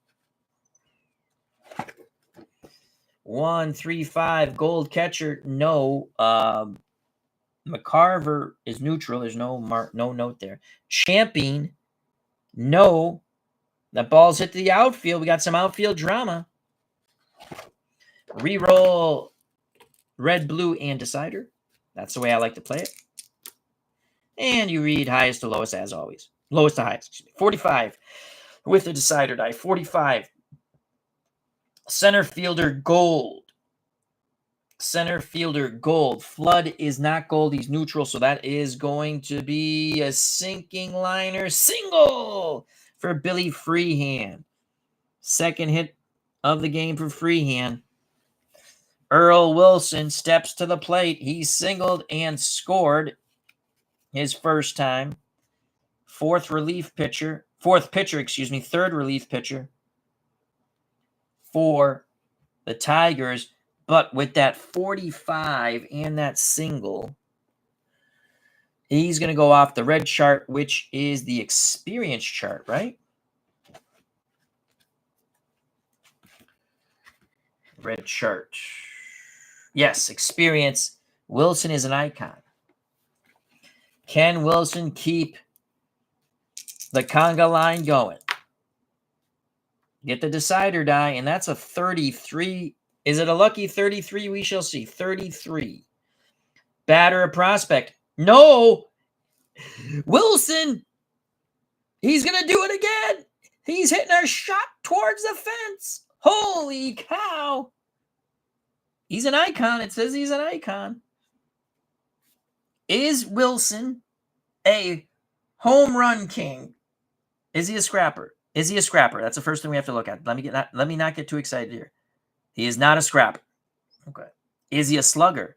1.35. Gold catcher. No. McCarver is neutral. There's no note there. Champion. No. That ball's hit the outfield. We got some outfield drama. Reroll red, blue, and decider. That's the way I like to play it. And you read highest to lowest as always. Lowest to highest. 45 with the decider die. 45. Center fielder gold. Center fielder gold. Flood is not gold. He's neutral. So that is going to be a sinking liner single for Billy Freehand. Second hit of the game for Freehand. Earl Wilson steps to the plate. He singled and scored his first time. Third relief pitcher for the Tigers. But with that 45 and that single, he's going to go off the red chart, which is the experience chart, right? Red chart. Yes, experience. Wilson is an icon. Can Wilson keep the conga line going? Get the decider die, and that's a 33. Is it a lucky 33? We shall see. 33. Batter, a prospect. No! Wilson! He's going to do it again! He's hitting a shot towards the fence! Holy cow! He's an icon. It says he's an icon. Is Wilson a home run king? Is he a scrapper? Is he a scrapper? That's the first thing we have to look at. Let me not get too excited here. He is not a scrapper. Okay. Is he a slugger?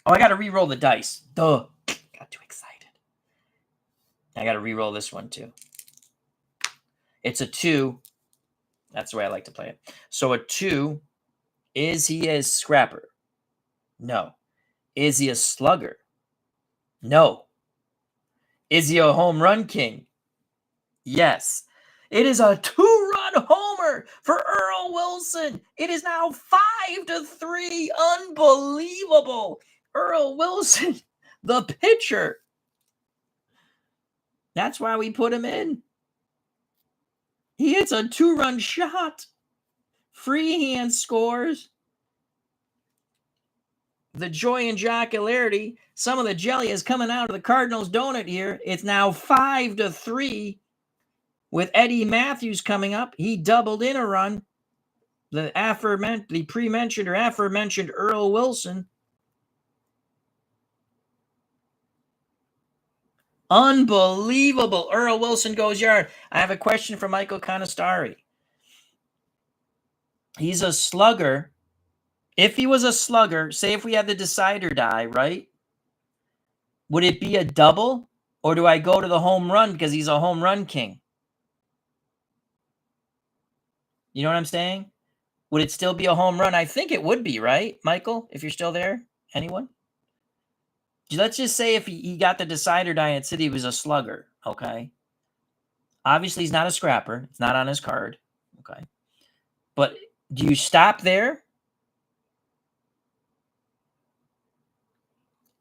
Oh, I got to re-roll the dice. Duh. Got too excited. I got to re-roll this one too. It's a 2. That's the way I like to play it. So a 2. Is he a scrapper? No. Is he a slugger? No. Is he a home run king? Yes. It is a 2-run homer for Earl Wilson. It is now 5-3. Unbelievable. Earl Wilson, the pitcher. That's why we put him in. He hits a 2-run shot. Freehand scores. The joy and jocularity. Some of the jelly is coming out of the Cardinals donut here. It's now 5-3 with Eddie Matthews coming up. He doubled in a run. The pre-mentioned or aforementioned Earl Wilson. Unbelievable. Earl Wilson goes yard. I have a question for Michael Conestari. He's a slugger. If he was a slugger, say if we had the decider die, right? Would it be a double? Or do I go to the home run because he's a home run king? You know what I'm saying? Would it still be a home run? I think it would be, right, Michael? If you're still there? Anyone? Let's just say if he got the decider die and it said he was a slugger, okay? Obviously, he's not a scrapper. It's not on his card, okay? But do you stop there?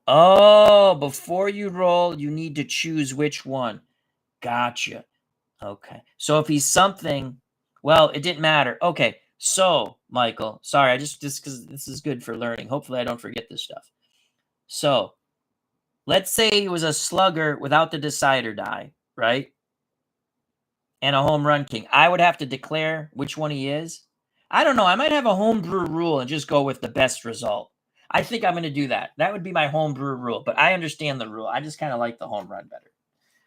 Oh, before you roll, you need to choose which one. Gotcha. Okay. So if he's something, well, it didn't matter. Okay. So, Michael, sorry, I just because this is good for learning. Hopefully, I don't forget this stuff. So, let's say he was a slugger without the decider die, right? And a home run king. I would have to declare which one he is. I don't know. I might have a homebrew rule and just go with the best result. I think I'm going to do that. That would be my homebrew rule, but I understand the rule. I just kind of like the home run better,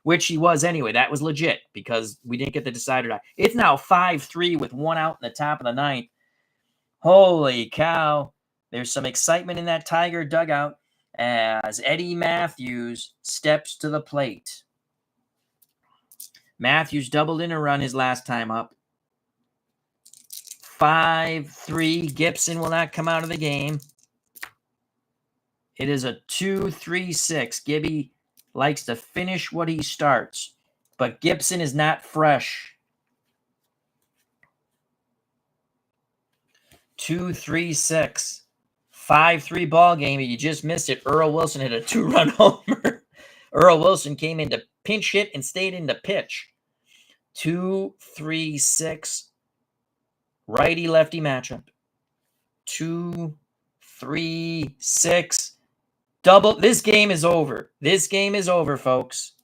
which he was anyway. That was legit because we didn't get the decider die. It's now 5-3 with one out in the top of the ninth. Holy cow. There's some excitement in that Tiger dugout as Eddie Matthews steps to the plate. Matthews doubled in a run his last time up. 5-3. Gibson will not come out of the game. It is a 2-3-6. Gibby likes to finish what he starts, but Gibson is not fresh. 2-3-6. 5-3 ball game. You just missed it. Earl Wilson hit a 2-run homer. Earl Wilson came in to pinch hit and stayed in to pitch. 2-3-6. Righty-lefty matchup. 2-3-6. Double. This game is over. This game is over, folks.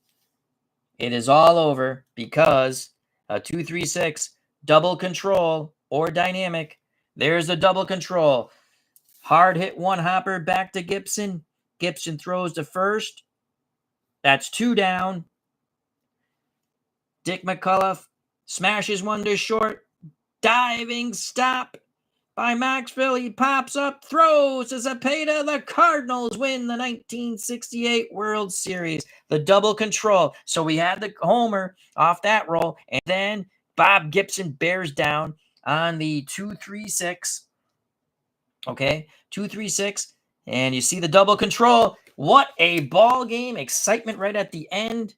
It is all over because a 2-3-6 double control or dynamic. There's a double control. Hard hit one hopper back to Gibson. Gibson throws to first. That's 2 down. Dick McCullough smashes one to short. Diving stop by Maxville. He pops up, throws to Zepeda. The Cardinals win the 1968 World Series. The double control. So we had the homer off that roll, and then Bob Gibson bears down on the 2-3-6. Okay, 2-3-6. And you see the double control. What a ball game. Excitement right at the end.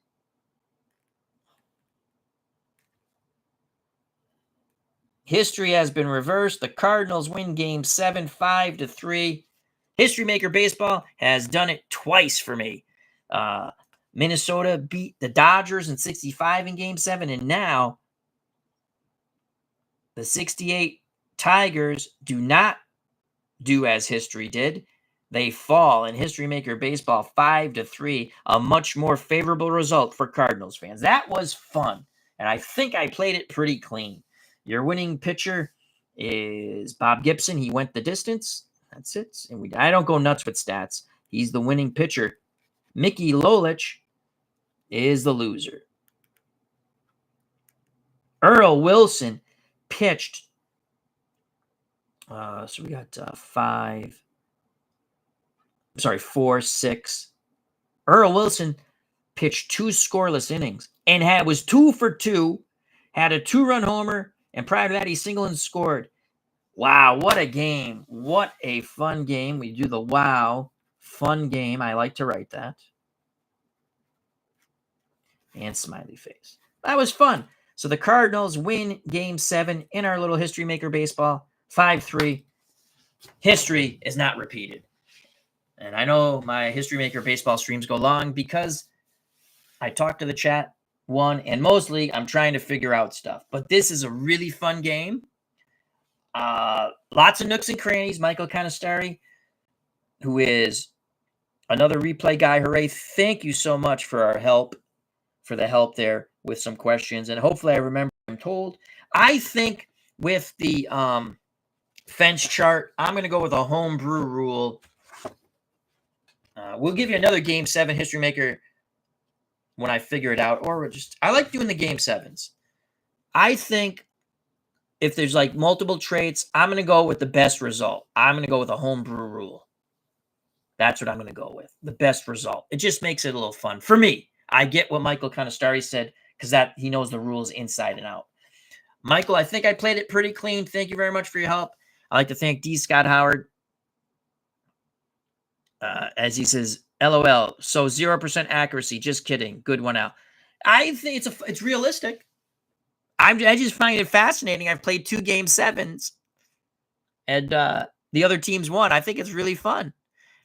History has been reversed. The Cardinals win game 7, 5-3. History Maker Baseball has done it twice for me. Minnesota beat the Dodgers in 65 in game 7, and now the 68 Tigers do not do as history did. They fall in History Maker Baseball 5-3, a much more favorable result for Cardinals fans. That was fun, and I think I played it pretty clean. Your winning pitcher is Bob Gibson. He went the distance. That's it. And I don't go nuts with stats. He's the winning pitcher. Mickey Lolich is the loser. Earl Wilson pitched. So we got 4, 6. Earl Wilson pitched 2 scoreless innings and was 2 for 2, had a 2-run homer, and prior to that, he singled and scored. Wow, what a game. What a fun game. We do the wow, fun game. I like to write that. And smiley face. That was fun. So the Cardinals win game 7 in our little History Maker Baseball, 5-3. History is not repeated. And I know my History Maker Baseball streams go long because I talk to the chat, and mostly I'm trying to figure out stuff. But this is a really fun game. Lots of nooks and crannies. Michael Canistari, who is another replay guy. Hooray. Thank you so much for the help there with some questions. And hopefully I remember what I'm told. I think with the fence chart, I'm going to go with a homebrew rule. We'll give you another game 7 History Maker when I figure it out. Or I like doing the game 7s. I think if there's like multiple traits, I'm going to go with the best result. I'm going to go with a homebrew rule. That's what I'm going to go with. The best result. It just makes it a little fun. For me, I get what Michael Canistari said because he knows the rules inside and out. Michael, I think I played it pretty clean. Thank you very much for your help. I'd like to thank D. Scott Howard. As he says, LOL. So 0% accuracy. Just kidding. Good one out. I think it's realistic. I just find it fascinating. I've played 2 game 7s, and the other teams won. I think it's really fun.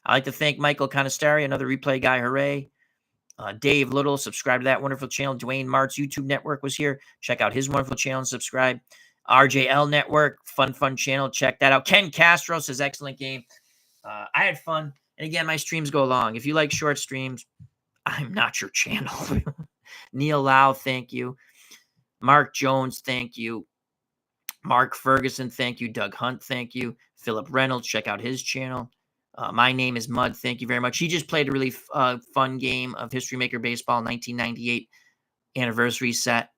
I'd like to thank Michael Conestari, another replay guy. Hooray. Dave Little, subscribe to that wonderful channel. Dwayne Mart's YouTube network was here. Check out his wonderful channel and subscribe. RJL Network, fun channel. Check that out. Ken Castro says, excellent game. I had fun. And again, my streams go long. If you like short streams, I'm not your channel. Neil Lau, thank you. Mark Jones, thank you. Mark Ferguson, thank you. Doug Hunt, thank you. Philip Reynolds, check out his channel. My name is Mud. Thank you very much. He just played a really fun game of History Maker Baseball 1998 anniversary set.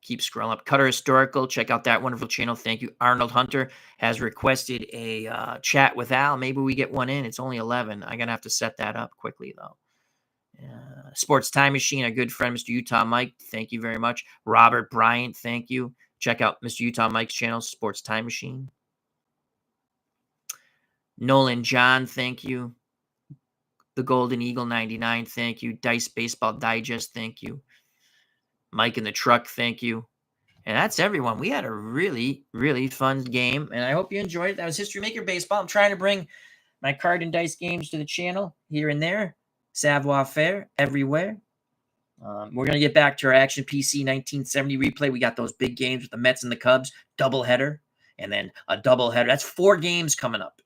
Keep scrolling up. Cutter Historical. Check out that wonderful channel. Thank you. Arnold Hunter has requested a chat with Al. Maybe we get one in. It's only 11. I'm going to have to set that up quickly, though. Sports Time Machine, a good friend, Mr. Utah Mike. Thank you very much. Robert Bryant, thank you. Check out Mr. Utah Mike's channel, Sports Time Machine. Nolan John, thank you. The Golden Eagle 99, thank you. Dice Baseball Digest, thank you. Mike in the Truck, thank you. And that's everyone. We had a really, really fun game, and I hope you enjoyed it. That was History Maker Baseball. I'm trying to bring my card and dice games to the channel here and there. Savoir Faire everywhere. We're going to get back to our Action PC 1970 replay. We got those big games with the Mets and the Cubs, doubleheader, and then a doubleheader. That's 4 games coming up.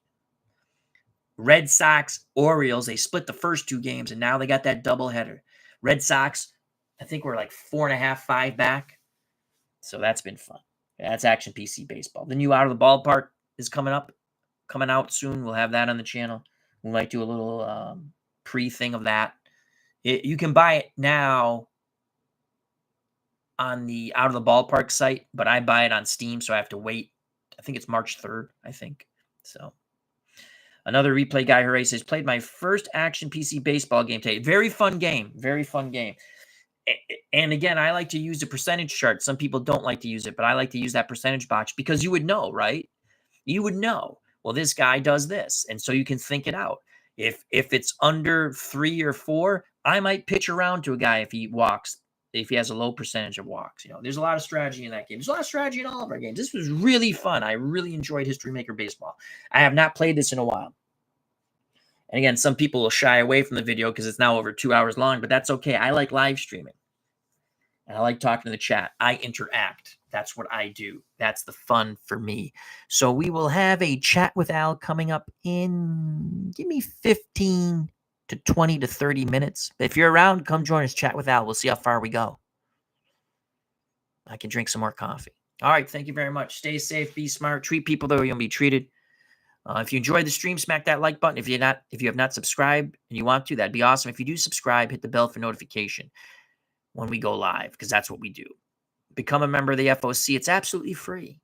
Red Sox, Orioles, they split the first 2 games, and now they got that doubleheader. Red Sox, I think we're like 4.5, 5 back. So that's been fun. That's Action PC Baseball. The new Out of the Ballpark is coming out soon. We'll have that on the channel. We might do a little pre-thing of that. You can buy it now on the Out of the Ballpark site, but I buy it on Steam, so I have to wait. I think it's March 3rd, I think. So another replay guy, Hooray, says, played my first Action PC Baseball game today. Very fun game. Very fun game. And again, I like to use the percentage chart. Some people don't like to use it, but I like to use that percentage box because you would know, right? You would know, well, this guy does this. And so you can think it out. If it's under 3 or 4, I might pitch around to a guy if he walks, if he has a low percentage of walks. You know, there's a lot of strategy in that game. There's a lot of strategy in all of our games. This was really fun. I really enjoyed History Maker Baseball. I have not played this in a while. And again, some people will shy away from the video because it's now over 2 hours long, but that's okay. I like live streaming. And I like talking to the chat. I interact. That's what I do. That's the fun for me. So we will have a chat with Al coming up in, give me 15 to 20 to 30 minutes. If you're around, come join us. Chat with Al. We'll see how far we go. I can drink some more coffee. All right. Thank you very much. Stay safe. Be smart. Treat people the way you'll be treated. If you enjoyed the stream, smack that like button. If you have not subscribed and you want to, that'd be awesome. If you do subscribe, hit the bell for notification when we go live, because that's what we do. Become a member of the FOC. It's absolutely free.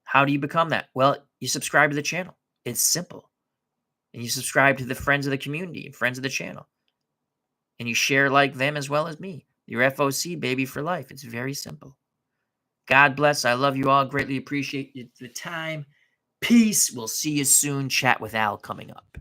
How do you become that? Well, you subscribe to the channel. It's simple. And you subscribe to the friends of the community and friends of the channel. And you share like them as well as me. Your FOC, baby, for life. It's very simple. God bless. I love you all. Greatly appreciate the time. Peace. We'll see you soon. Chat with Al coming up.